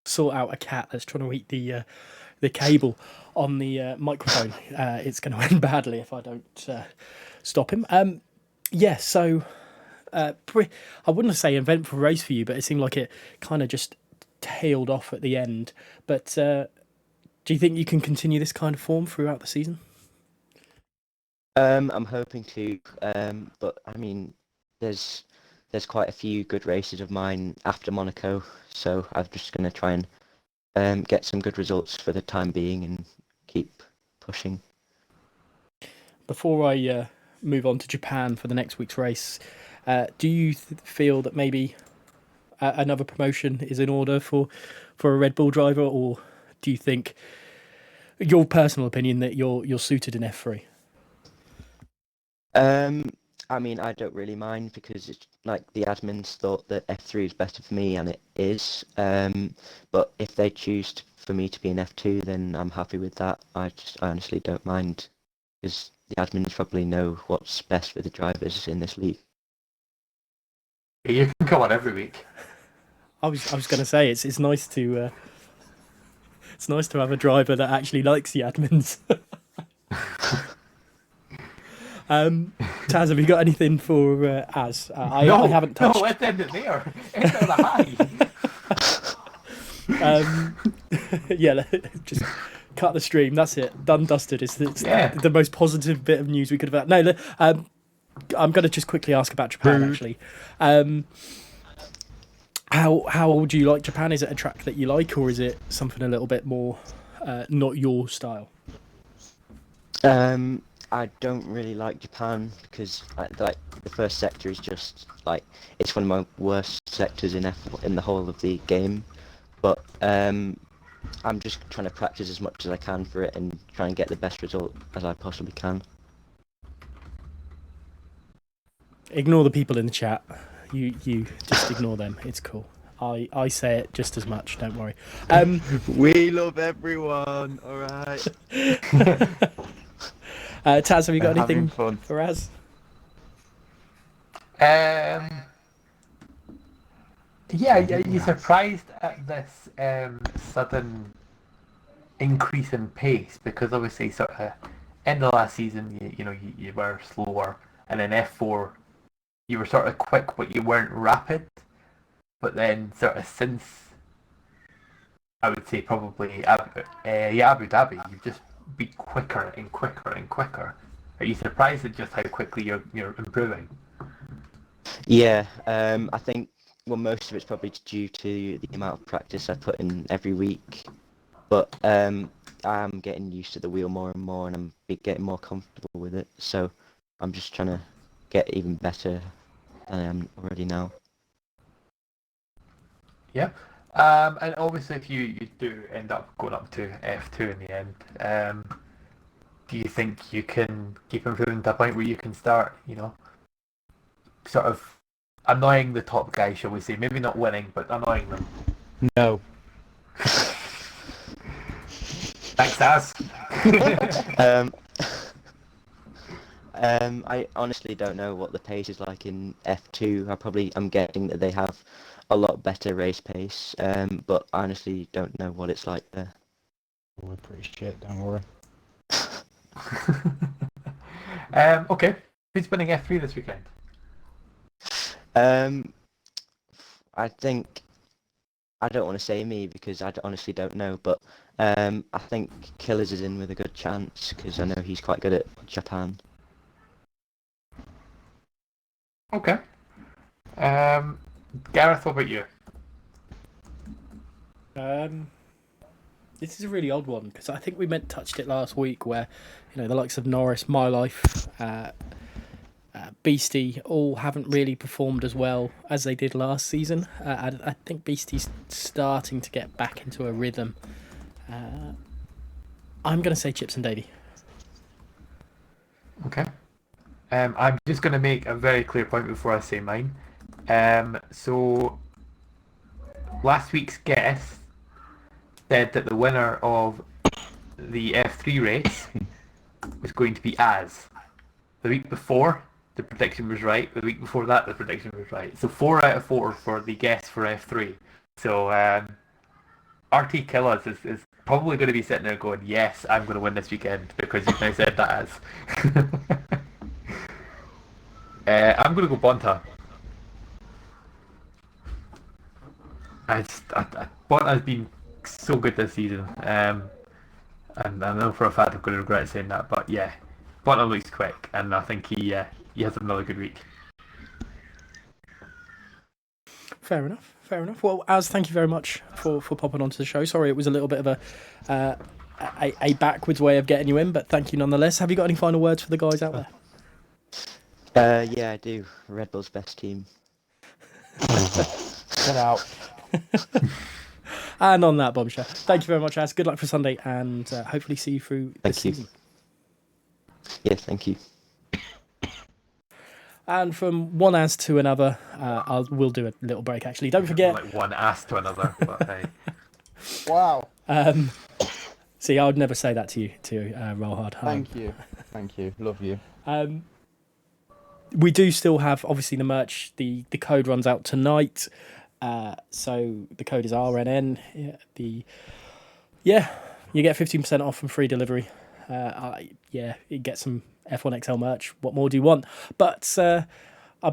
Sort out a cat that's trying to eat the cable on the microphone. It's going to end badly if I don't stop him. Yeah, so I wouldn't say eventful race for you, but it seemed like it kind of just tailed off at the end. But do you think you can continue this kind of form throughout the season? I'm hoping to, but I mean, there's quite a few good races of mine after Monaco, so I'm just going to try and get some good results for the time being and keep pushing. Before I move on to Japan for the next week's race, do you feel that maybe another promotion is in order for a Red Bull driver, or do you think, your personal opinion, that you're suited in F3? I mean, I don't really mind because it's like the admins thought that F3 is better for me, and it is. But if they choose for me to be in F2, then I'm happy with that. I honestly don't mind because the admins probably know what's best for the drivers in this league. You can come on every week. I was going to say it's nice to have a driver that actually likes the admins. Taz, have you got anything for Az? I haven't touched. No, let's end it there. End on a high. Yeah, just cut the stream. That's it. Done, dusted. It's the most positive bit of news we could have had. No, I'm going to just quickly ask about Japan, actually. How do you like Japan? Is it a track that you like, or is it something a little bit more not your style? I don't really like Japan because like the first sector is just like it's one of my worst sectors in the whole of the game. But I'm just trying to practice as much as I can for it and try and get the best result as I possibly can. Ignore the people in the chat. You just ignore them. It's cool. I say it just as much. Don't worry. We love everyone. All right. Taz, have you got anything fun for Az? Yeah, are you surprised at this sudden increase in pace? Because obviously, sort of end of last season, you were slower, and in F4 you were sort of quick, but you weren't rapid. But then, sort of since, I would say probably Abu Dhabi, you've just been quicker and quicker and quicker. Are you surprised at just how quickly you're improving? Yeah, I think most of it's probably due to the amount of practice I put in every week. But I'm getting used to the wheel more and more, and I'm getting more comfortable with it. So I'm just trying to get even better than I am already now. Yeah. And obviously, if you do end up going up to F2 in the end, do you think you can keep improving to a point where you can start, sort of annoying the top guys, shall we say? Maybe not winning, but annoying them. No. Thanks, Az. I honestly don't know what the pace is like in F2. I'm getting that they have a lot better race pace, but I honestly don't know what it's like there. We're pretty shit, don't worry. Okay. Who's winning F3 this weekend? I think I don't want to say me because I honestly don't know, but I think Killers is in with a good chance because I know he's quite good at Japan. Okay. Gareth, what about you? This is a really odd one because I think we touched it last week, where the likes of Norris, My Life, Beastie all haven't really performed as well as they did last season. I think Beastie's starting to get back into a rhythm. I'm going to say Chips and Davy. Okay. I'm just going to make a very clear point before I say mine. So, last week's guest said that the winner of the F3 race was going to be Az. The week before, the prediction was right. The week before that, the prediction was right. So 4 out of 4 for the guess for F3. So RT Killers is probably going to be sitting there going, yes, I'm going to win this weekend because you've now said that as. I'm going to go Bonta. Bonta has been so good this season. And I know for a fact I'm going to regret saying that, but yeah, Bonta looks quick, and I think he has another good week. Fair enough. Well, Az, thank you very much for popping onto the show. Sorry it was a little bit of a backwards way of getting you in, but thank you nonetheless. Have you got any final words for the guys out there? Yeah, I do. Red Bull's best team. Get out. And on that bombshell, thank you very much, Az. Good luck for Sunday, and hopefully see you through the season. Yeah, thank you. And from one Az to another, we'll do a little break. Actually, don't forget. Like one ass to another. But hey. Wow. See, I would never say that to you, Roll Hard. Thank you. Love you. We do still have obviously the merch. The code runs out tonight. So the code is RNN. You get 15% off and free delivery. You get some F1 XL merch. What more do you want? But I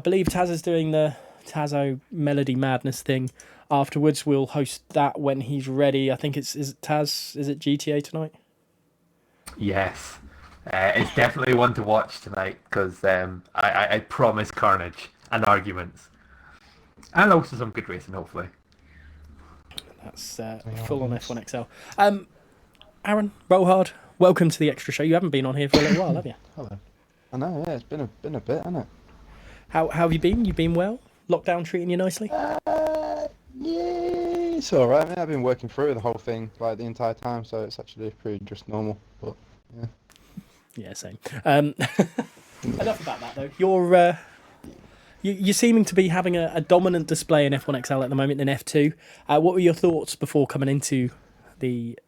believe Taz is doing the Tazo Melody Madness thing. Afterwards, we'll host that when he's ready. I think is it Taz? Is it GTA tonight? Yes. It's definitely one to watch tonight because I promise carnage and arguments. And also some good racing, hopefully. That's full on F1 XL. Aaron, Roll Hard, welcome to the Xtra Show. You haven't been on here for a little while, have you? Hello. I know, yeah, it's been a bit, hasn't it? How have you been? You been well? Lockdown treating you nicely? Yeah, it's alright. I mean, I've been working through the whole thing like the entire time, so it's actually pretty just normal. But yeah. Yeah, same. Enough about that though. You're seeming to be having a dominant display in F1 XL at the moment in F2. What were your thoughts before coming into the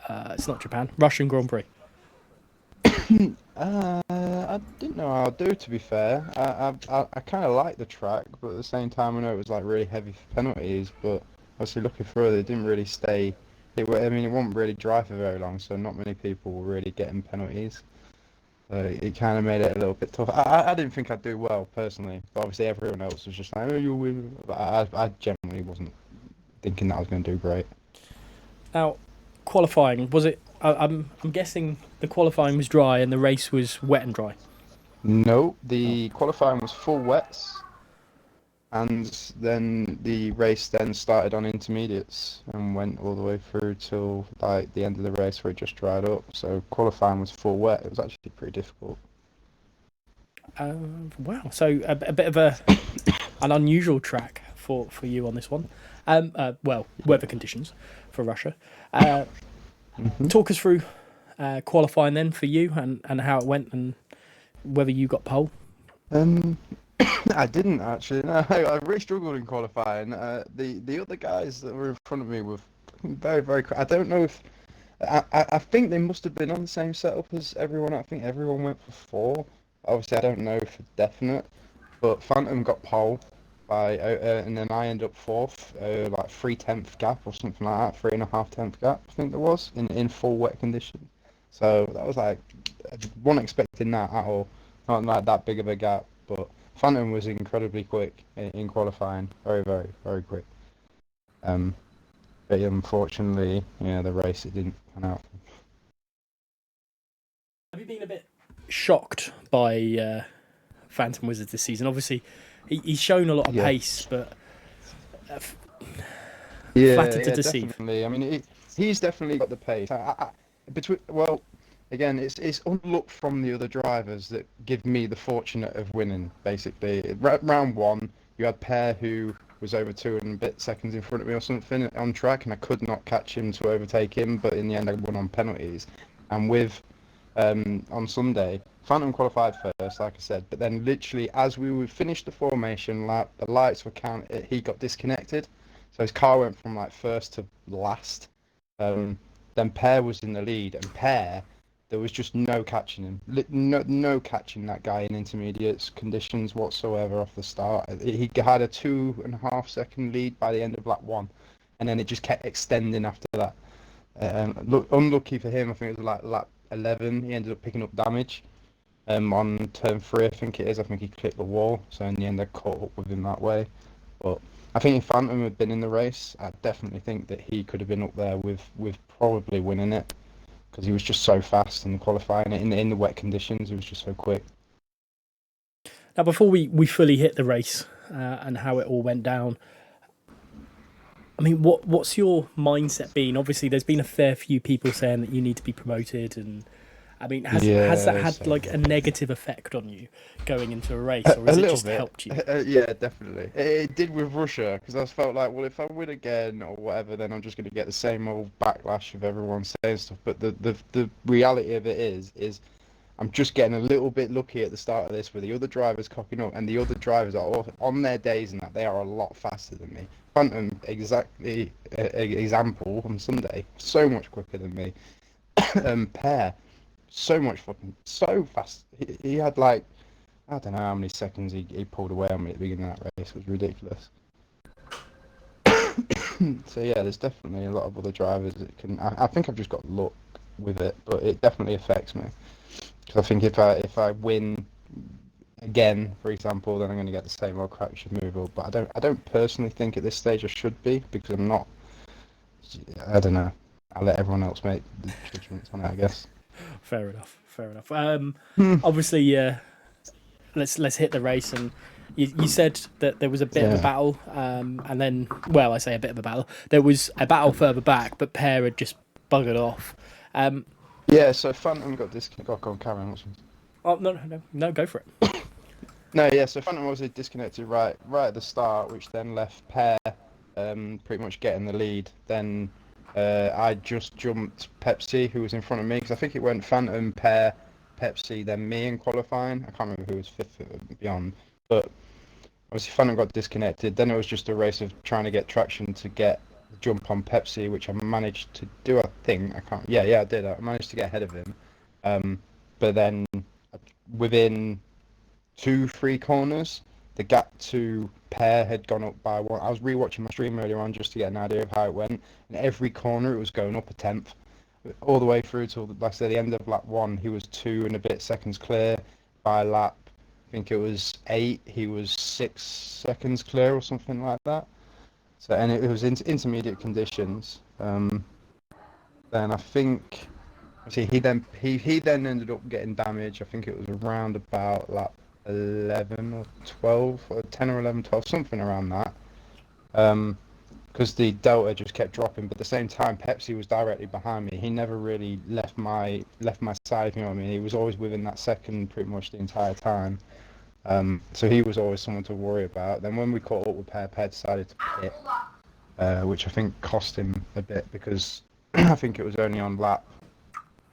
it's not Japan, Russian Grand Prix? I didn't know how I'd do, to be fair. I kind of liked the track, but at the same time I know it was like really heavy for penalties, but obviously looking through it didn't really stay. It wasn't really dry for very long, so not many people were really getting penalties. So it kind of made it a little bit tough. I didn't think I'd do well, personally, but obviously everyone else was just like, oh, you'll win. But I generally wasn't thinking that I was going to do great. Now, qualifying, was it... I'm guessing the qualifying was dry and the race was wet and dry. No, the qualifying was full wets, and then the race then started on intermediates and went all the way through till like the end of the race where it just dried up. So qualifying was full wet. It was actually pretty difficult. Wow, so a bit of an unusual track for you on this one. Well, weather conditions for Russia. Talk us through qualifying then for you and how it went and whether you got pole. I didn't actually. No, I really struggled in qualifying. The other guys that were in front of me were very, very quick. I don't know if... I think they must have been on the same setup as everyone. I think everyone went for 4. Obviously, I don't know for definite. But Phantom got pole by, and then I ended up 4th, like 3/10 gap or something like that, 3.5 gap, I think there was, in full wet condition. So that was like, I wasn't expecting that at all. Not like that big of a gap, but Phantom was incredibly quick in qualifying, very, very, very quick. But unfortunately, the race, it didn't pan out. Have you been a bit shocked by Phantom Wizards this season? Obviously, he's shown a lot of pace, but Flattered to deceive. definitely. I mean, he's definitely got the pace. Again, it's unluck from the other drivers that give me the fortunate of winning. Basically, round one, you had Pear who was over 2 and a bit seconds in front of me or something on track, and I could not catch him to overtake him. But in the end, I won on penalties. And with on Sunday, Phantom qualified first, like I said, but then literally as we would finish the formation lap, the lights were counted. He got disconnected, so his car went from like first to last. Then Pear was in the lead, and Pear, there was just no catching him. No catching that guy in intermediates conditions whatsoever off the start. He had a 2.5 second lead by the end of lap one, and then it just kept extending after that. Unlucky for him, I think it was like lap 11. He ended up picking up damage on turn 3, I think it is. I think he clipped the wall, so in the end I caught up with him that way. But I think if Phantom had been in the race, I definitely think that he could have been up there with probably winning it, because he was just so fast in the qualifying. In the wet conditions, he was just so quick. Now, before we fully hit the race and how it all went down, I mean, what's your mindset been? Obviously, there's been a fair few people saying that you need to be promoted, and I mean, has that had like a negative effect on you going into a race, or has it just helped you? Yeah, definitely. It did with Russia, because I felt like, well, if I win again or whatever, then I'm just going to get the same old backlash of everyone saying stuff. But the reality of it is I'm just getting a little bit lucky at the start of this with the other drivers cocking up, and the other drivers are all, on their days and that, they are a lot faster than me. Phantom, exactly, example on Sunday, so much quicker than me. Pear, so fast. He had like, I don't know how many seconds he pulled away on me at the beginning of that race. It was ridiculous. So yeah, there's definitely a lot of other drivers that can. I think I've just got luck with it, but it definitely affects me. Because I think if I win again, for example, then I'm going to get the same old crap should move up. But I don't personally think at this stage I should be, because I'm not. I don't know. I'll let everyone else make the judgments on it, I guess. Fair enough. Obviously, let's hit the race. And you said that there was a bit of a battle, and then, well, I say a bit of a battle. There was a battle further back, but Pear had just buggered off. Yeah, so Phantom got disconnected. Go on, Karen. Oh no, go for it. No, yeah, so Phantom was disconnected right at the start, which then left Pear pretty much getting the lead. Then I just jumped Pepsi, who was in front of me, because I think it went Phantom, Pear, Pepsi, then me in qualifying. I can't remember who was fifth beyond, but obviously Phantom got disconnected. Then it was just a race of trying to get traction to get the jump on Pepsi, which I managed to do. I think I did. I managed to get ahead of him, but then within 2-3 corners, the gap to Pear had gone up by one. I was rewatching my stream earlier on just to get an idea of how it went, and every corner it was going up a tenth, all the way through till, like I said, the end of lap 1. He was 2 and a bit seconds clear. By lap, I think it was 8, he was 6 seconds clear or something like that. So, and it was intermediate conditions. Then I think, see, he then ended up getting damage. I think it was around about lap 11 or 12, or 10 or 11, 12, something around that. Because the delta just kept dropping, but at the same time, Pepsi was directly behind me. He never really left my side, you know what I mean? He was always within that second pretty much the entire time. So he was always someone to worry about. Then when we caught up with Pear decided to pit, which I think cost him a bit, because I think it was only on lap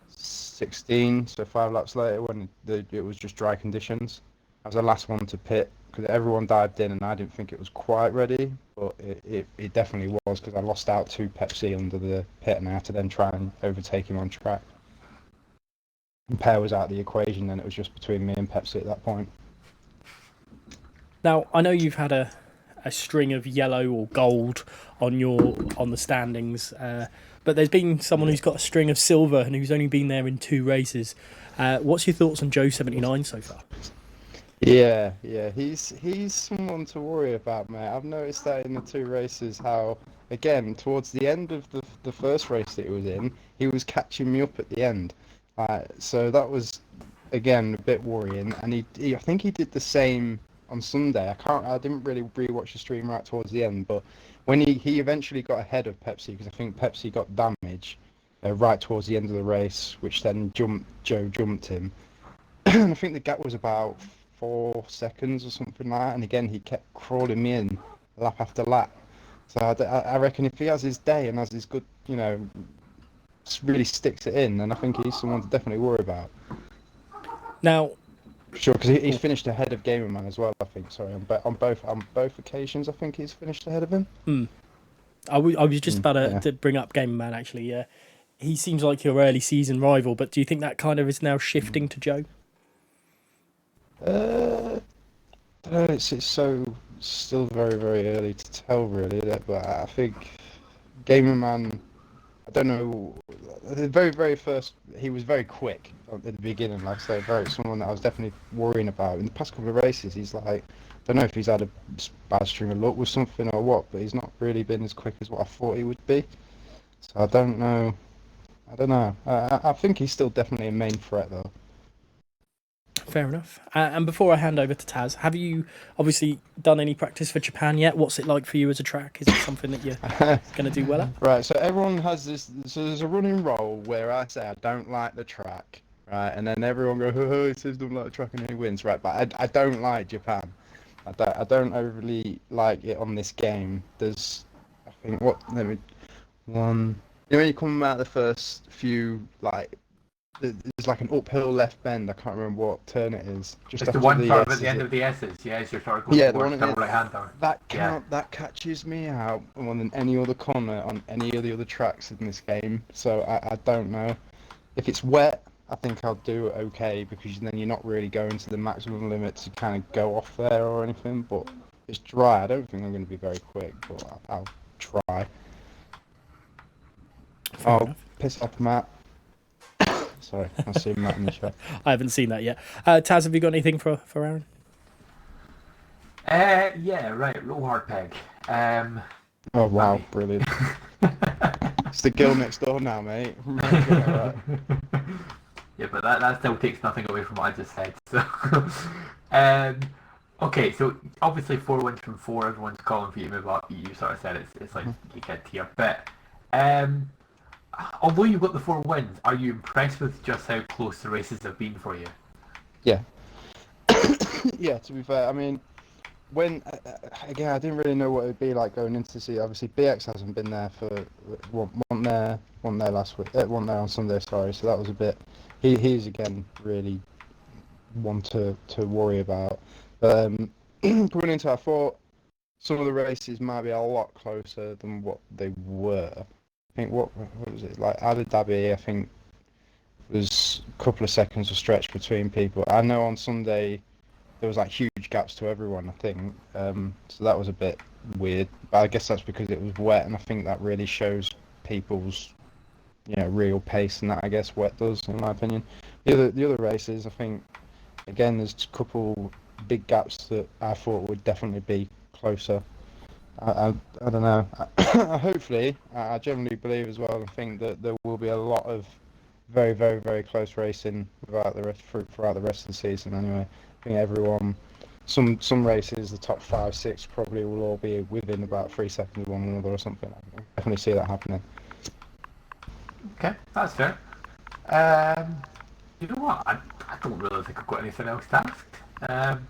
16, so 5 laps later, when it was just dry conditions. I was the last one to pit, because everyone dived in and I didn't think it was quite ready, but it definitely was, because I lost out to Pepsi under the pit and I had to then try and overtake him on track. And Pear was out of the equation, and it was just between me and Pepsi at that point. Now, I know you've had a string of yellow or gold on the standings, but there's been someone who's got a string of silver and who's only been there in 2 races. What's your thoughts on Joe 79 so far? Yeah, he's someone to worry about, mate. I've noticed that in the 2 races, how, again, towards the end of the first race that he was in, he was catching me up at the end. So that was, again, a bit worrying. And I think he did the same on Sunday. I didn't really rewatch the stream right towards the end, but when he eventually got ahead of Pepsi, because I think Pepsi got damage right towards the end of the race, which then Joe jumped him. And I think the gap was about 4 seconds or something like that. And again, he kept crawling me in lap after lap. So I reckon if he has his day and has his good, really sticks it in, then I think he's someone to definitely worry about. Now, sure, because he's finished ahead of Gamer Man as well. I think. Sorry, on both occasions, I think he's finished ahead of him. I was just about to bring up Gamer Man actually. Yeah, he seems like your early season rival, but do you think that kind of is now shifting to Joe? It's still very, very early to tell, really. But I think Gamer Man, I don't know. The very, very first, he was very quick at the beginning. Like I say, someone that I was definitely worrying about. In the past couple of races, he's like, I don't know if he's had a bad string of luck with something or what, but he's not really been as quick as what I thought he would be. So I don't know. I think he's still definitely a main threat, though. Fair enough. And before I hand over to Taz, have you obviously done any practice for Japan yet? What's it like for you as a track? Is it something that you're going to do well at? Right, so everyone has this. So there's a running roll where I say I don't like the track, right, and then everyone goes, "Oh, he says don't like the track and he wins," right? But I don't like Japan. I don't overly like it on this game. There's, I think, when you come out the first few, like, there's like an uphill left bend. I can't remember what turn it is. Just it's the one sort of at the end of the S's. Yeah, as you're sort of going towards double right hand down. That catches me out more than any other corner on any of the other tracks in this game. So I don't know. If it's wet, I think I'll do it okay, because then you're not really going to the maximum limit to kind of go off there or anything. But if it's dry, I don't think I'm going to be very quick, but I'll try. I'll piss off Matt. Sorry, I've seen Matt in the show. I haven't seen that yet. Taz, have you got anything for Aaron? Yeah, right. Roll hard peg. Oh wow, brilliant! It's the girl next door now, mate. Right. Yeah, but that still takes nothing away from what I just said. So, okay, so obviously 4 wins from 4. Everyone's calling for you to move up. You sort of said it's like you get tier, but although you've got the 4 wins, are you impressed with just how close the races have been for you? Yeah. Yeah, to be fair, I mean, when again, I didn't really know what it'd be like going into the season. Obviously, BX hasn't been there for one there last week, one there on Sunday. Sorry, so that was a bit. He's again really one to worry about. Coming into, I thought some of the races might be a lot closer than what they were. I think what was it like? Abu Dhabi, I think, was a couple of seconds of stretch between people. I know on Sunday there was like huge gaps to everyone, I think. So that was a bit weird. But I guess that's because it was wet, and I think that really shows people's, real pace, and that I guess wet does, in my opinion. The other races, I think, again, there's a couple big gaps that I thought would definitely be closer. I don't know. Hopefully, I generally believe as well and think that there will be a lot of very, very, very close racing throughout the rest of the season. Anyway, I think everyone, some races, the top 5, 6 probably will all be within about 3 seconds of one another or something. I definitely see that happening. Okay, that's fair. You know what? I don't really think I've got anything else to ask.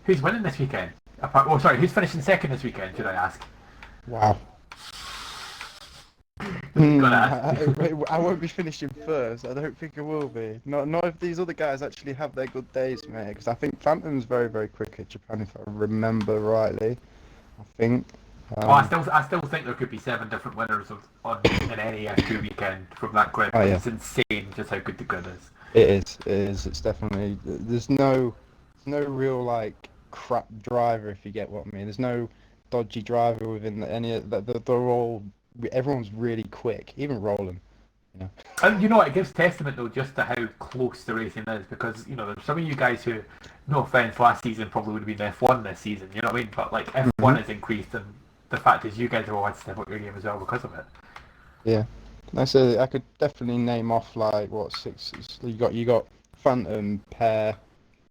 Who's winning this weekend? Who's finishing second this weekend, should I ask? Wow. I won't be finishing first. I don't think I will be. Not if these other guys actually have their good days, mate. Because I think Phantom's very, very quick at Japan, if I remember rightly. I think. I still think there could be 7 different winners in any F2 weekend from that grid. Oh, yeah. It's insane just how good the grid is. It is. It's definitely. There's no real like crap driver, if you get what I mean. There's no dodgy driver within any of that. They're all. Everyone's really quick, even Roland. And you know what? It gives testament though just to how close the racing is, because there's some of you guys who, no offense, last season probably would have been F1 this season. You know what I mean? But like F1 has increased, and the fact is you guys have all had to step up your game as well because of it. Yeah, I could definitely name off like what 6. You got Phantom, Pear,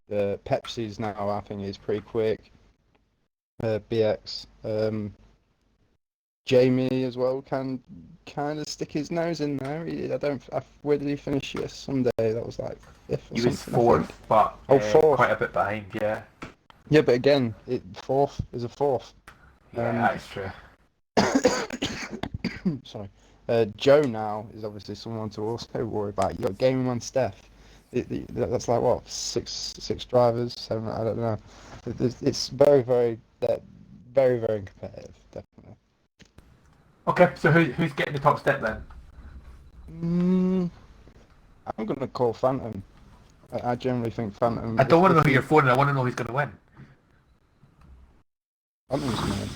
the Pepsi's now. I think is pretty quick. BX. Jamie as well can kind of stick his nose in there. Where did he finish yes Sunday? That was like fifth or He was something, I think. fourth, but Fourth. quite a bit behind. Yeah. Yeah, but again, fourth is a fourth. Yeah, that's true. Sorry. Joe now is obviously someone to also worry about. You got Gaming Man Steph. That's like what, six drivers, seven. I don't know. It's very, very competitive, definitely. Okay, so who's getting the top step then? I'm gonna call Phantom. I generally think Phantom. I don't want to know who you're phoning. I want to know who's going to win. Phantom's gonna win.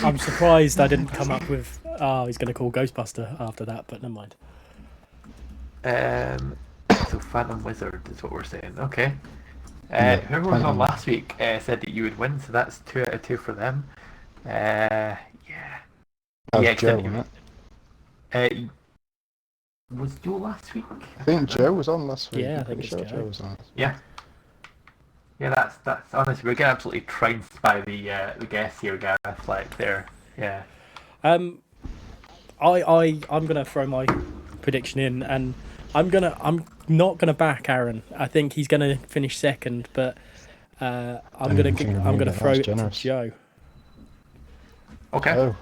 I'm surprised I didn't come up with, he's going to call Ghostbuster after that, but never mind. So Phantom Wizard is what we're saying. Okay. Yeah, Whoever was on Phantom. last week said that you would win, so that's 2 out of 2 for them. Yeah. That was Yeah, Joe, except wasn't it? Was Joe last week? I think Joe was on last week. Yeah, I I'm think pretty it's sure Joe. was on. Yeah. Yeah, that's honestly, we're getting absolutely trounced by the guests here, Gareth. Like they're I'm gonna throw my prediction in, and I'm not gonna back Aaron. I think he's gonna finish second, but I'm gonna throw it to Joe. okay.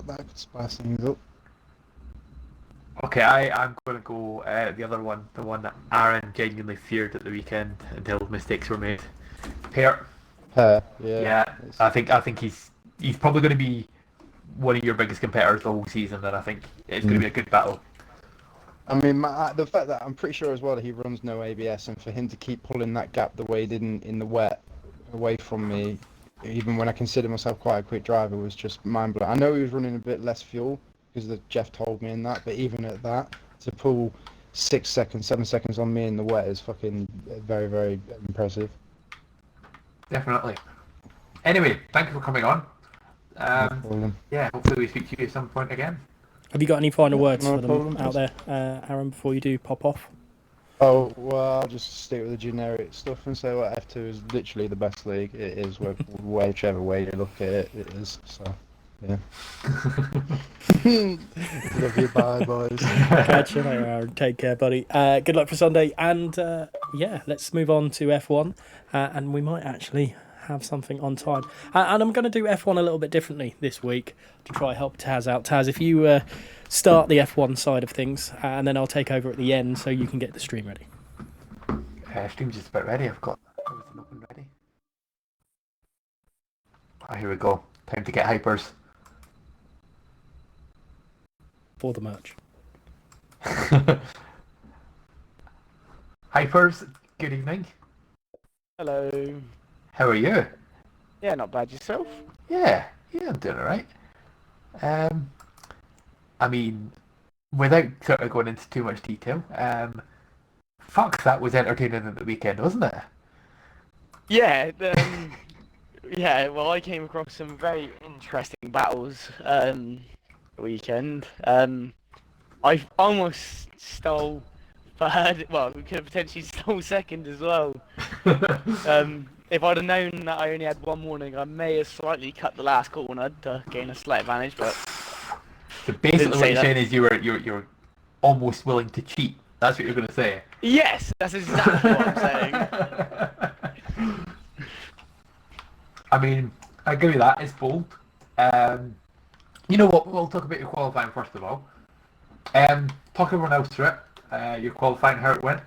That could spice things up. Okay, I'm going to go the other one, the one that Aaron genuinely feared at the weekend until mistakes were made. Pear. Yeah. I think he's probably going to be one of your biggest competitors the whole season, and I think it's going to be a good battle. I mean, the fact that I'm pretty sure as well that he runs no ABS, and for him to keep pulling that gap the way he did in the wet away from me, even when I consider myself quite a quick driver, was just mind-blowing. I know he was running a bit less fuel, because Jeff told me in that, but even at that, to pull 6 seconds, 7 seconds on me in the wet is fucking very, very impressive. Definitely. Anyway, thank you for coming on. No problem. Yeah, hopefully we speak to you at some point again. Have you got any final words no for them problem, out there, Aaron, before you do pop off? Oh, well, I'll just stick with the generic stuff and say what F2 is literally the best league. It is, whichever way you look at it, it is. So, yeah. Love you, bye, boys. Catch you later, Aaron. Take care, buddy. Good luck for Sunday, and yeah, let's move on to F1, and we might actually have something on time. And I'm going to do F1 a little bit differently this week to try help Taz out. Taz, if you start the F1 side of things, and then I'll take over at the end so you can get the stream ready. Stream's just about ready. I've got everything open ready. Here we go. Time to get hypers. For the merch. Hypers, good evening. Hello. How are you? Yeah, not bad. Yourself? Yeah, I'm doing alright. I mean, without sort of going into too much detail, fuck, that was entertaining at the weekend, wasn't it? Yeah. Yeah. Well, I came across some very interesting battles the weekend. I almost stole third. Well, we could have potentially stole second as well. If I'd have known that I only had one warning, I may have slightly cut the last corner to gain a slight advantage. But so basically, what you're saying is you're almost willing to cheat. That's what you're going to say. Yes, that's exactly what I'm saying. I mean, I give you that. It's bold. You know what? We'll talk about your qualifying first of all. Talk everyone else through it. Your qualifying, how it went.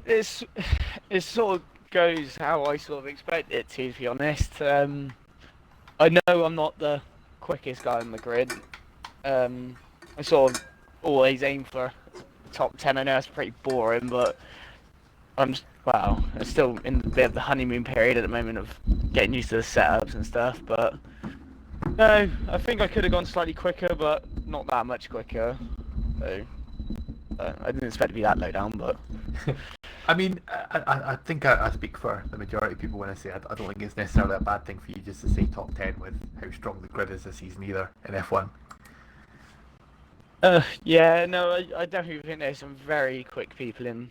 It sort of goes how I sort of expect it to be honest. I know I'm not the quickest guy on the grid. I sort of always aim for top 10. I know that's pretty boring, but I'm still in a bit of the honeymoon period at the moment of getting used to the setups and stuff. But no, I think I could have gone slightly quicker, but not that much quicker. So I didn't expect to be that low down, but. I mean, I think I speak for the majority of people when I say I don't think it's necessarily a bad thing for you just to say top 10 with how strong the grid is this season either in F1. Yeah, no, I definitely think there's some very quick people in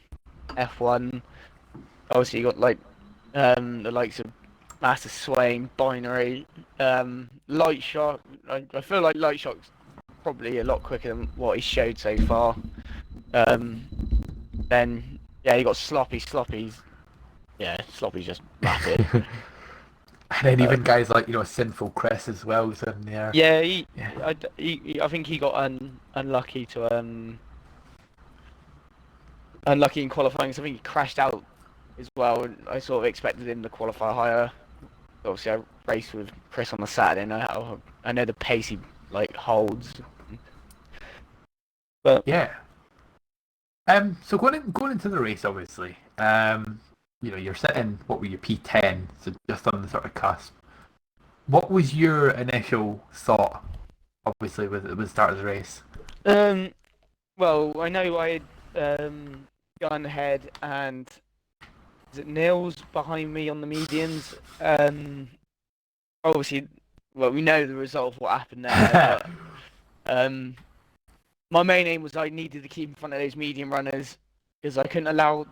F1. Obviously, you got like The likes of Master Swain, Binary, Light Shock. I feel like Light Shock's probably a lot quicker than what he showed so far. Then yeah, you got Sloppy. Sloppy's just rapid. And then even guys like, Sinful Chris as well is in there. Yeah, I think he got unlucky in qualifying. So I think he crashed out as well. I sort of expected him to qualify higher. Obviously, I raced with Chris on the Saturday. I know the pace he holds. But yeah. So going into the race, obviously, you're sitting, what were you, P10, so just on the sort of cusp. What was your initial thought, obviously, with the start of the race? Well, I know I had gone ahead, and is it Nils behind me on the mediums? Obviously, well, we know the result of what happened there, but my main aim was I needed to keep in front of those medium runners because I couldn't allow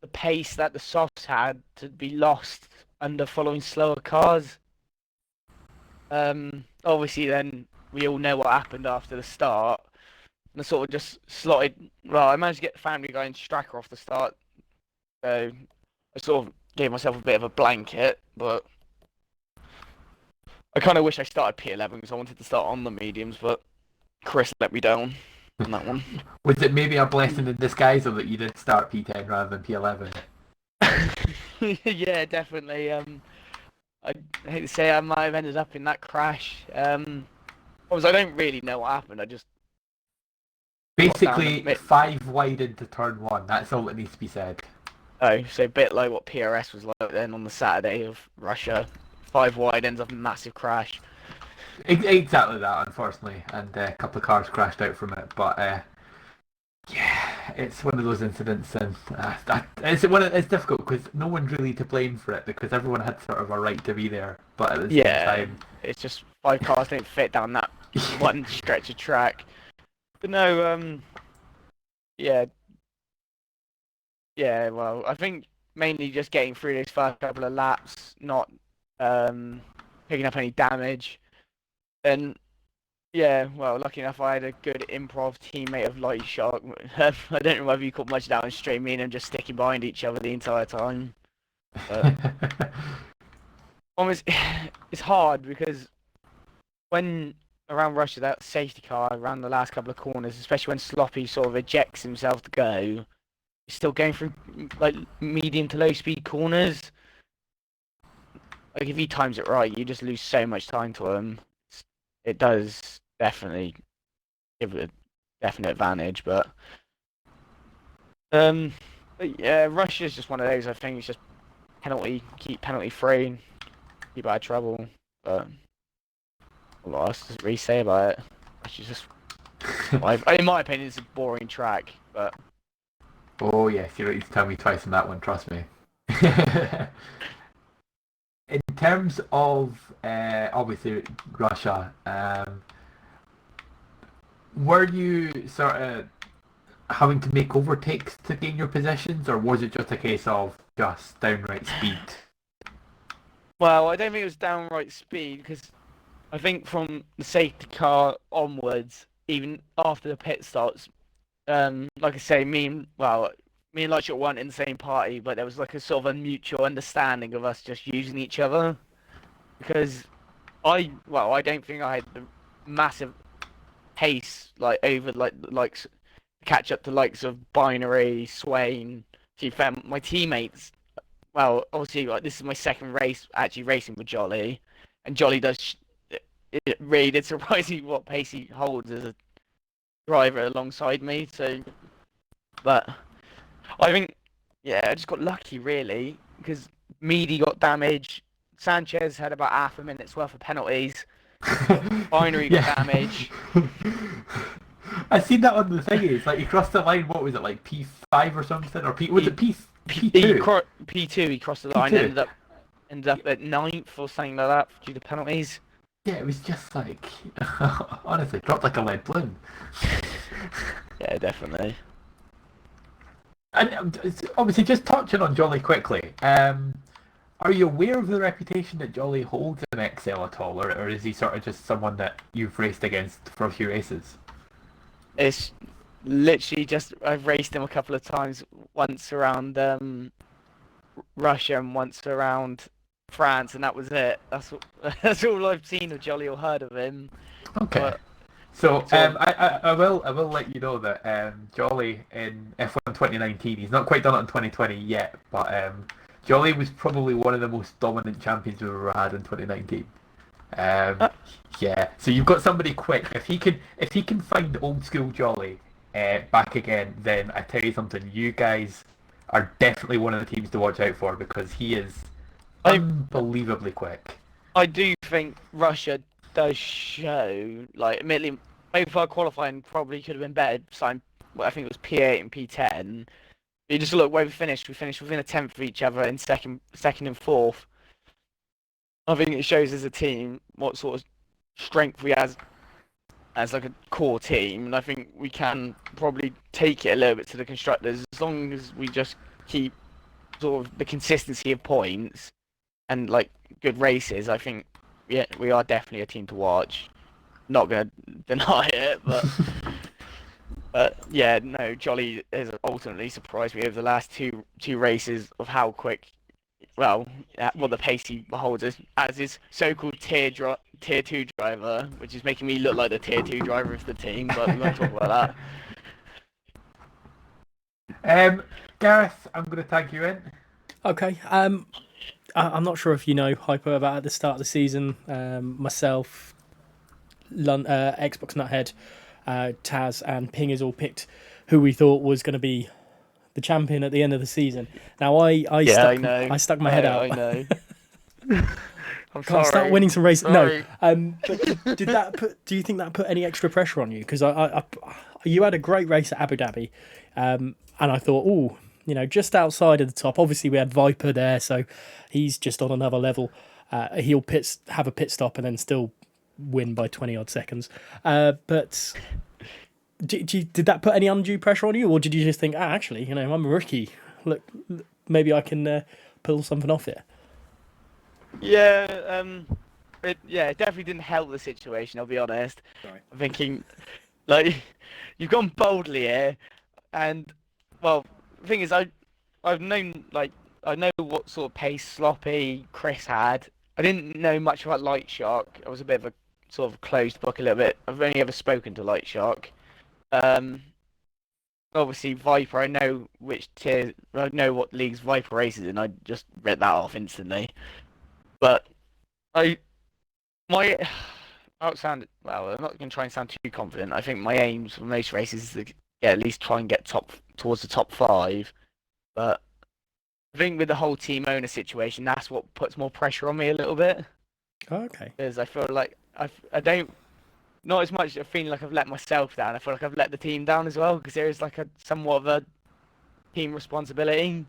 the pace that the softs had to be lost under following slower cars. Obviously, then we all know what happened after the start. And I sort of just slotted. Well, I managed to get the family guy and Stracker off the start, so I sort of gave myself a bit of a blanket. But I kind of wish I started P11 because I wanted to start on the mediums, but Chris let me down on that one. Was it maybe a blessing in disguise, or that you did start P10 rather than P11? Yeah, definitely. I hate to say I might have ended up in that crash. Obviously, I don't really know what happened. I just basically 5 wide into turn 1. That's all that needs to be said. Oh, so a bit like what PRS was like then on the Saturday of Russia. 5 wide ends up in a massive crash. Exactly that, unfortunately, and a couple of cars crashed out from it. But yeah, it's one of those incidents, and it's difficult because no one's really to blame for it because everyone had sort of a right to be there. But at the same time, it's just 5 cars don't fit down that one stretch of track. But no, yeah. Well, I think mainly just getting through those first couple of laps, not picking up any damage. And yeah, well, lucky enough I had a good improv teammate of Light Shark. I don't know whether you caught much downstream, me and him just sticking behind each other the entire time. But almost, it's hard because when around Russia, that safety car around the last couple of corners, especially when Sloppy sort of ejects himself to go, he's still going through like medium to low speed corners. Like if he times it right, you just lose so much time to him. It does definitely give it a definite advantage, but yeah, Russia's just one of those. I think it's just keep penalty free, keep out of trouble. But a lot else to really say about it. Russia's just, in my opinion, it's a boring track. But oh yes, you don't need to tell me twice on that one. Trust me. In terms of obviously Russia, were you sort of having to make overtakes to gain your positions, or was it just a case of just downright speed? Well, I don't think it was downright speed because I think from the safety car onwards, even after the pit stops, like I say, me and Lightshot weren't in the same party, but there was like a sort of a mutual understanding of us just using each other. Because I don't think I had the massive pace over to catch up to likes of Binary, Swain. My teammates. Well, obviously, this is my second race actually racing with Jolly, and Jolly does. It really did surprise me what pace he holds as a driver alongside me. So, but I think, yeah, I just got lucky really because Meady got damaged. Sanchez had about half a minute's worth of penalties. Binary got damage. I seen that on the thingy. It's like he crossed the line. What was it, like P5 or something, or was it P2? P2. He crossed the line. Ended up at 9th or something like that due to penalties. Yeah, it was just like honestly dropped like a lead balloon. Yeah, definitely. And obviously, just touching on Jolly quickly. Are you aware of the reputation that Jolly holds in XL at all, or is he sort of just someone that you've raced against for a few races? It's literally just I've raced him a couple of times, once around Russia and once around France, and that was it. That's all I've seen of Jolly or heard of him. Okay. But, So I will let you know that Jolly in F1 2019, he's not quite done it in 2020 yet, but Jolly was probably one of the most dominant champions we've ever had in 2019. Yeah, so you've got somebody quick. If he can find old school Jolly back again, then I tell you something, you guys are definitely one of the teams to watch out for, because he is unbelievably quick. I do think Russia does show, like, admittedly, maybe for qualifying probably could have been better. So I think it was P8 and P10. You just look where we finished. We finished within a tenth of each other in second and fourth. I think it shows as a team what sort of strength we have as like a core team, and I think we can probably take it a little bit to the constructors as long as we just keep sort of the consistency of points and like good races. I think yeah, we are definitely a team to watch. Not gonna deny it, but yeah, no, Jolly has ultimately surprised me over the last two races of how quick. Well, the pace he holds as his so-called tier 2 driver, which is making me look like the tier 2 driver of the team, but we won't talk about that. Gareth, I'm going to tag you in. Okay. I'm not sure if you know Hyper, about at the start of the season, myself, Xbox Nuthead, Taz, and Pingers all picked who we thought was going to be the champion at the end of the season. Now I stuck my head out. I know. I'm Can't sorry. start winning some races. Sorry. No. But do you think that put any extra pressure on you? Because you had a great race at Abu Dhabi, and I thought, just outside of the top. Obviously, we had Viper there, so he's just on another level. He'll have a pit stop and then still win by 20 odd seconds. But did that put any undue pressure on you, or did you just think, actually, I'm a rookie. Look, maybe I can pull something off here? Yeah, it definitely didn't help the situation. I'll be honest. Sorry. I'm thinking, like, you've gone boldly here, and well, the thing is, I've known, like, I know what sort of pace Sloppy Chris had. I didn't know much about Light Shark. I was a bit of a sort of closed book a little bit. I've only ever spoken to Light Shark. Obviously Viper, I know which tier, I know what leagues Viper races in. I just read that off instantly. But I'm not going to try and sound too confident. I think my aims for most races is to at least try and get towards the top 5. But I think with the whole team owner situation, that's what puts more pressure on me a little bit. Oh, okay. Because I feel like I don't. Not as much a feeling like I've let myself down. I feel like I've let the team down as well, because there is like a somewhat of a team responsibility.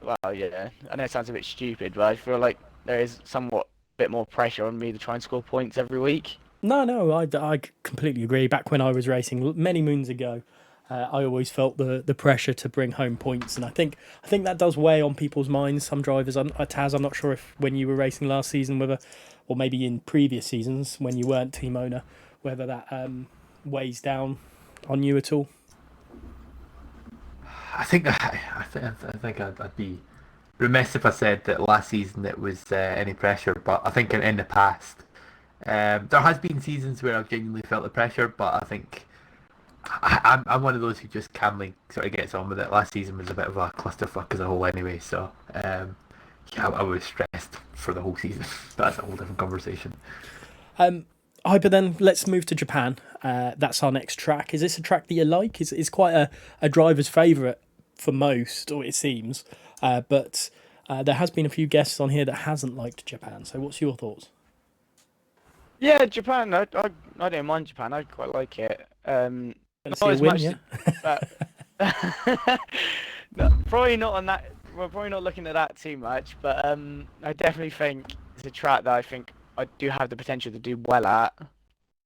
Well, yeah, I know it sounds a bit stupid, but I feel like there is somewhat bit more pressure on me to try and score points every week. No, I completely agree. Back when I was racing many moons ago, I always felt the pressure to bring home points, and I think that does weigh on people's minds. Some drivers, Taz, I'm not sure if when you were racing last season, or maybe in previous seasons when you weren't team owner, whether that weighs down on you at all. I think I'd be remiss if I said that last season it was any pressure, but I think in the past there has been seasons where I've genuinely felt the pressure, but I think I'm one of those who just calmly sort of gets on with it. Last season was a bit of a clusterfuck as a whole anyway, so I was stressed for the whole season. That's a whole different conversation. Hyper, then let's move to Japan. That's our next track. Is this a track that you like? It's quite a driver's favourite for most, or it seems. But there has been a few guests on here that hasn't liked Japan. So what's your thoughts? Yeah, Japan. I don't mind Japan. I quite like it. Not as much. No, probably not on that. We're probably not looking at that too much, but I definitely think it's a track that I think I do have the potential to do well at.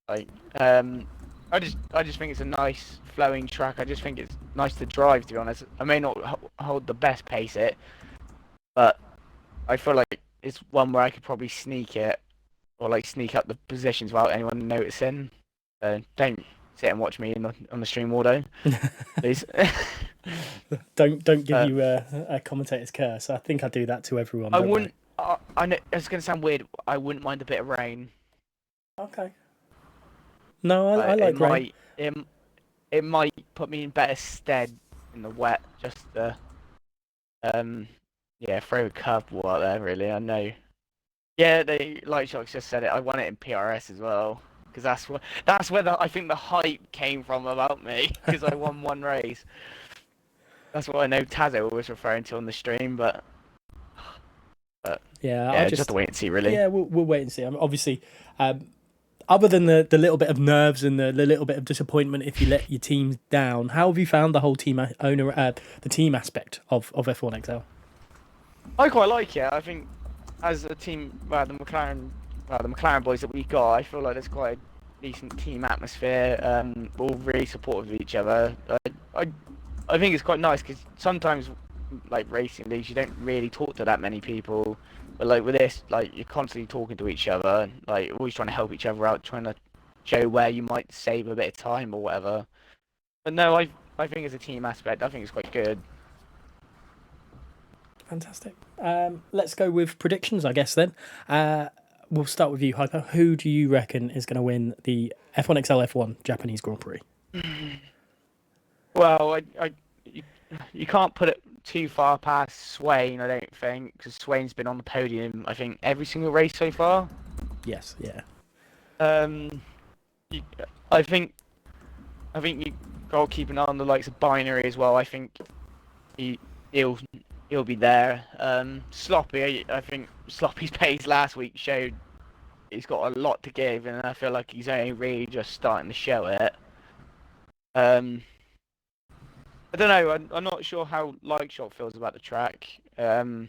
Like, I just think it's a nice flowing track. I just think it's nice to drive. To be honest, I may not hold the best pace but I feel like it's one where I could probably sneak it, or like sneak up the positions without anyone noticing. Don't sit and watch me on the stream all day, please. Don't give you a commentator's curse. I think I do that to everyone. I don't wouldn't. I know it's gonna sound weird. I wouldn't mind a bit of rain. worry. Okay. No, I like rain. It might put me in better stead in the wet. Just to, throw a curveball out there. Really, I know. Yeah, like Shox just said it. I won it in PRS as well, because that's where I think the hype came from about me, because I won one race. That's what I know Tazo was referring to on the stream, but I'll just wait and see, really. Yeah, we'll wait and see. Obviously, other than the little bit of nerves and the little bit of disappointment if you let your team down, how have you found the whole team the team aspect of F1 XL? I quite like it. I think as a team, the McLaren boys that we got, I feel like there's quite a decent team atmosphere. We're all really supportive of each other. I think it's quite nice because sometimes, like racing leagues, you don't really talk to that many people. But like with this, like you're constantly talking to each other, like always trying to help each other out, trying to show where you might save a bit of time or whatever. But no, I think as a team aspect, I think it's quite good. Fantastic. Let's go with predictions, I guess, then. We'll start with you, Hyper. Who do you reckon is going to win the F1 XL F1 Japanese Grand Prix? Well, you can't put it too far past Swain, I don't think, because Swain's been on the podium, I think, every single race so far. Yes, yeah. I think you got to keep an eye on the likes of Binary as well. I think he'll be there. Sloppy, I think Sloppy's pace last week showed he's got a lot to give, and I feel like he's only really just starting to show it. I don't know. I'm not sure how Shot feels about the track. But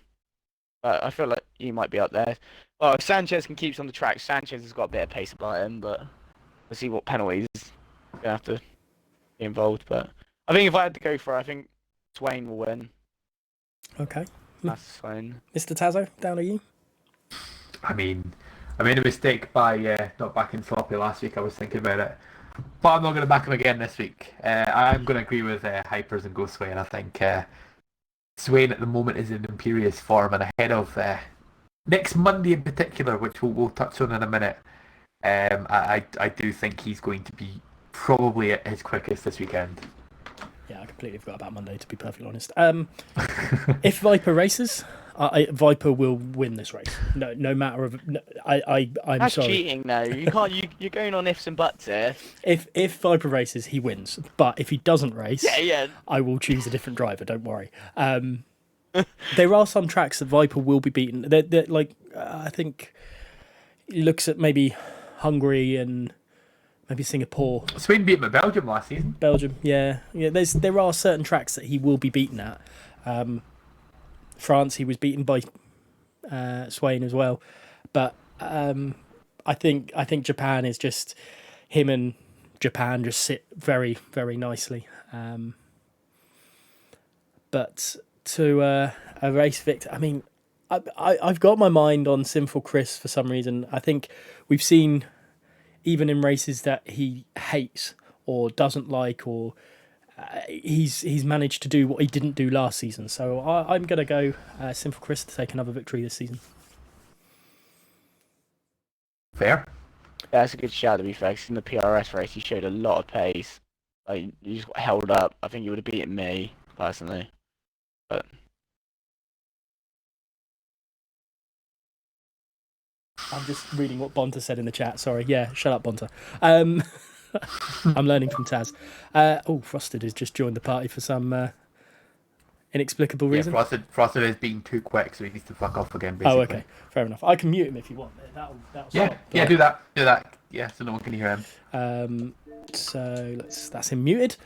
I feel like he might be up there. Well, if Sanchez can keep on the track, Sanchez has got a bit of pace about him, but we'll see what penalties gonna have to be involved. But I think if I had to go for it, I think Swain will win. Okay. That's Swain. Mr. Tazo, down to you. I mean, I made a mistake by not backing Sloppy last week. I was thinking about it. But I'm not going to back him again this week. I'm going to agree with Hypers and go Swain. I think Swain at the moment is in imperious form and ahead of next Monday in particular, which we'll touch on in a minute. I do think he's going to be probably at his quickest this weekend. Yeah, I completely forgot about Monday, to be perfectly honest. If Viper races, Viper will win this race. No matter of. I'm That's sorry. cheating, though. You can't. You're going on ifs and buts here. If Viper races, he wins. But if he doesn't race, yeah. I will choose a different driver. Don't worry. There are some tracks that Viper will be beaten. They're like I think he looks at maybe Hungary and maybe Singapore. Swain beat him at Belgium last season. Belgium, yeah. There are certain tracks that he will be beaten at. France, he was beaten by Swain as well, but I think Japan is just him and Japan just sit very, very nicely. But to a race victor, I mean, I've got my mind on Sinful Chris for some reason. I think we've seen, even in races that he hates or doesn't like, or he's managed to do what he didn't do last season. So I'm going to go Sinful Chris to take another victory this season. Fair. Yeah, that's a good shout, to be fair. 'Cause in the PRS race, he showed a lot of pace. Like, you just got held up. I think you would have beaten me, personally. But I'm just reading what Bonta said in the chat. Sorry. Yeah, shut up, Bonta. I'm learning from Taz. Frosted has just joined the party for some inexplicable reason. Yeah, Frosted is being too quick, so he needs to fuck off again, basically. Oh, okay. Fair enough. I can mute him if you want. That'll stop. Yeah, do that. Yeah, so no one can hear him. So that's him muted.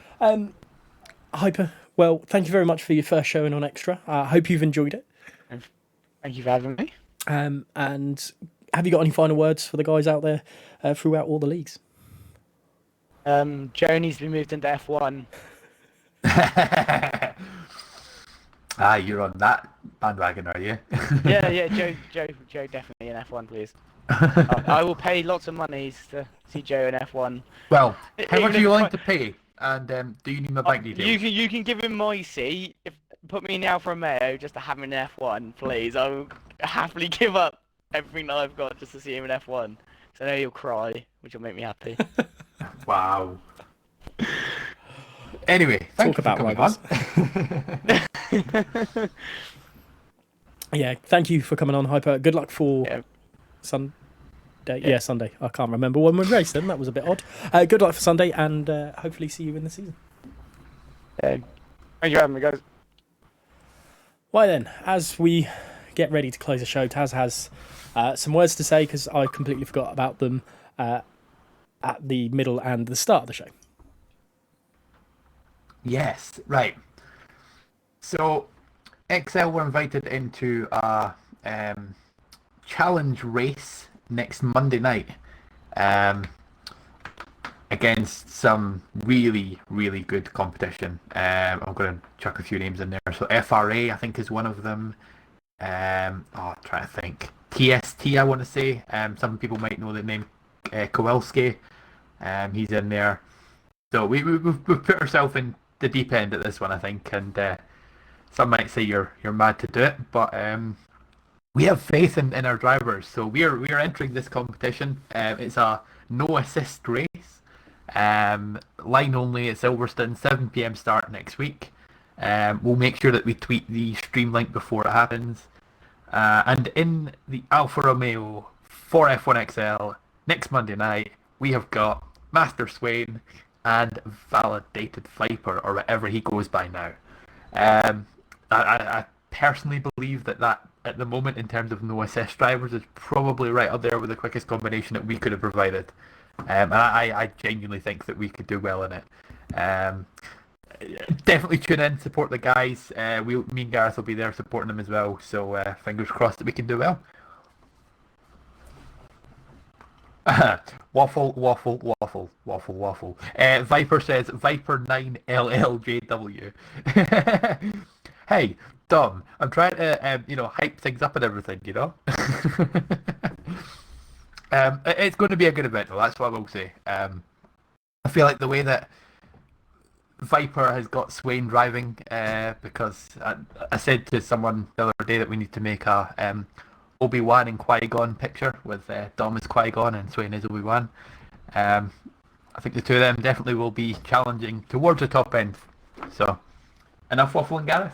Hyper, well, thank you very much for your first showing on Xtra. I hope you've enjoyed it. thank you for having me. And have you got any final words for the guys out there throughout all the leagues? Joe needs to be moved into F1. Ah, you're on that bandwagon, are you? Yeah, Joe, definitely in F1, please. I will pay lots of monies to see Joe in F1. Well, how Even much are if you it's willing to pay? And do you need my bank details? you can give him my seat. Put me in the Alfa Romeo just to have him in F1, please. I will happily give up everything that I've got just to see him in F1. So I know he'll cry, which will make me happy. Wow. Anyway, thank Talk you for about coming rivals. Yeah, thank you for coming on, Hyper. Good luck for Sunday. Yeah, Sunday. I can't remember when we raced then. That was a bit odd. Good luck for Sunday, and hopefully see you in the season. Thank you for having me, guys. Right then, as we get ready to close the show, Taz has some words to say because I completely forgot about them at the middle and the start of the show. Yes, right. So, XL were invited into a challenge race next Monday night against some really, really good competition. I'm going to chuck a few names in there. So FRA, I think, is one of them. I'm trying to think. TST, I want to say. Some people might know the name Kowalski. He's in there. So we've put ourselves in the deep end at this one, I think, and some might say you're mad to do it, but we have faith in our drivers. So we are entering this competition. It's a no assist race. Line only at Silverstone, 7 p.m. start next week. We'll make sure that we tweet the stream link before it happens. And in the Alfa Romeo for F1 XL next Monday night, we have got Master Swain and Validated Viper, or whatever he goes by now. I personally believe that at the moment, in terms of no assist drivers, is probably right up there with the quickest combination that we could have provided. And I genuinely think that we could do well in it. Definitely tune in, support the guys. Me and Gareth will be there supporting them as well. So fingers crossed that we can do well. Waffle. Viper says Viper 9 LLJW. Hey, Dom, I'm trying to hype things up and everything, It's going to be a good event, though, that's what I will say. I feel like the way that Viper has got Swain driving, because I said to someone the other day that we need to make a Obi-Wan and Qui-Gon picture with Dom as Qui-Gon and Swain as Obi-Wan. I think the two of them definitely will be challenging towards the top end. So, enough waffling, Gareth?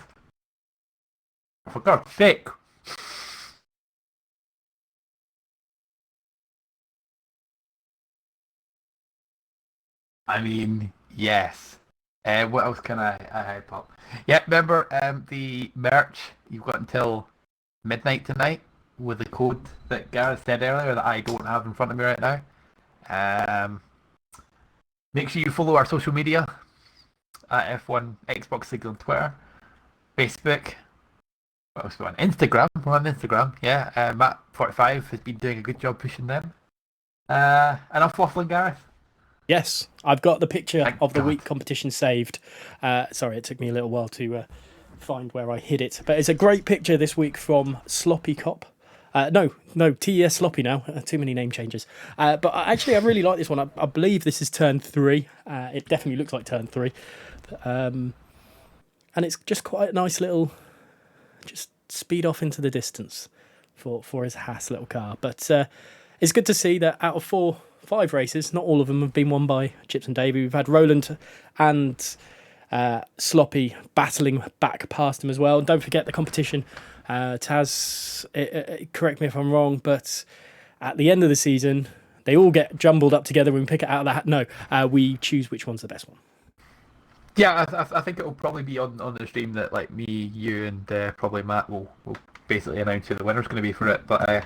For God's sake! I mean, yes. What else can I hype up? Yeah, remember the merch? You've got until midnight tonight with the code that Gareth said earlier that I don't have in front of me right now. Make sure you follow our social media at F1 Xbox League on Twitter, Facebook. What else we on? Instagram. We're on Instagram. Yeah, Matt45 has been doing a good job pushing them. Enough waffling, Gareth. Yes, I've got the picture of the week competition saved. Sorry, it took me a little while to find where I hid it. But it's a great picture this week from Sloppy Cop. No, TES Sloppy now. Too many name changes. But actually, I really like this one. I believe this is turn 3. It definitely looks like turn 3. And it's just quite a nice little... Just speed off into the distance for his Haas little car. But it's good to see that out of 5 races, not all of them have been won by Chips and Davey. We've had Roland and Sloppy battling back past him as well. And don't forget the competition. Taz, correct me if I'm wrong, but at the end of the season, they all get jumbled up together and we pick it out of the hat. No, we choose which one's the best one. Yeah, I think it'll probably be on the stream that like me, you, and probably Matt will basically announce who the winner's going to be for it. But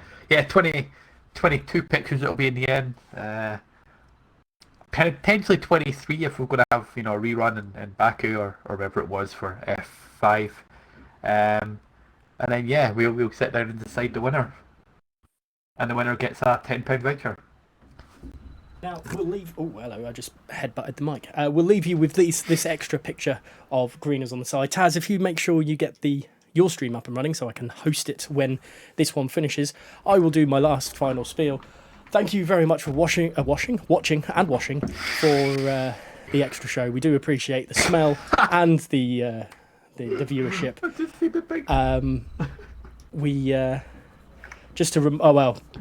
22 pictures it'll be in the end. Potentially 23 if we're going to have a rerun in Baku or wherever it was for F5. And then we'll sit down and decide the winner. And the winner gets a £10 voucher. Now, we'll leave... Oh, hello, I just headbutted the mic. We'll leave you with this extra picture of Greeners on the side. Taz, if you make sure you get your stream up and running so I can host it when this one finishes, I will do my last final spiel. Thank you very much for watching for the Xtra Show. We do appreciate the smell and the viewership.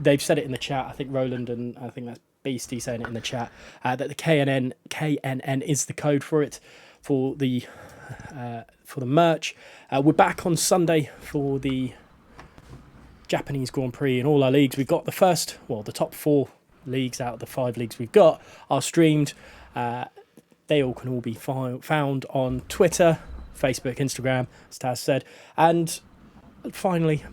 They've said it in the chat. I think Roland and I think that's Beastie saying it in the chat that the KNN is the code for it for the merch. We're back on Sunday for the Japanese Grand Prix in all our leagues. We've got the top 4 leagues out of the 5 leagues we've got are streamed. They all can be found on Twitter, Facebook, Instagram, as Taz said. And finally,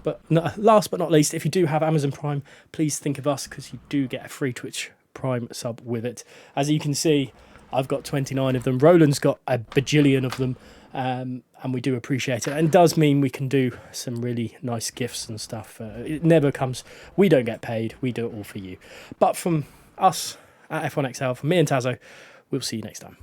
last but not least, if you do have Amazon Prime, please think of us because you do get a free Twitch Prime sub with it. As you can see, I've got 29 of them. Roland's got a bajillion of them. And we do appreciate it. And it does mean we can do some really nice gifts and stuff. It never comes... We don't get paid. We do it all for you. But from us at F1XL, from me and Tazo, we'll see you next time.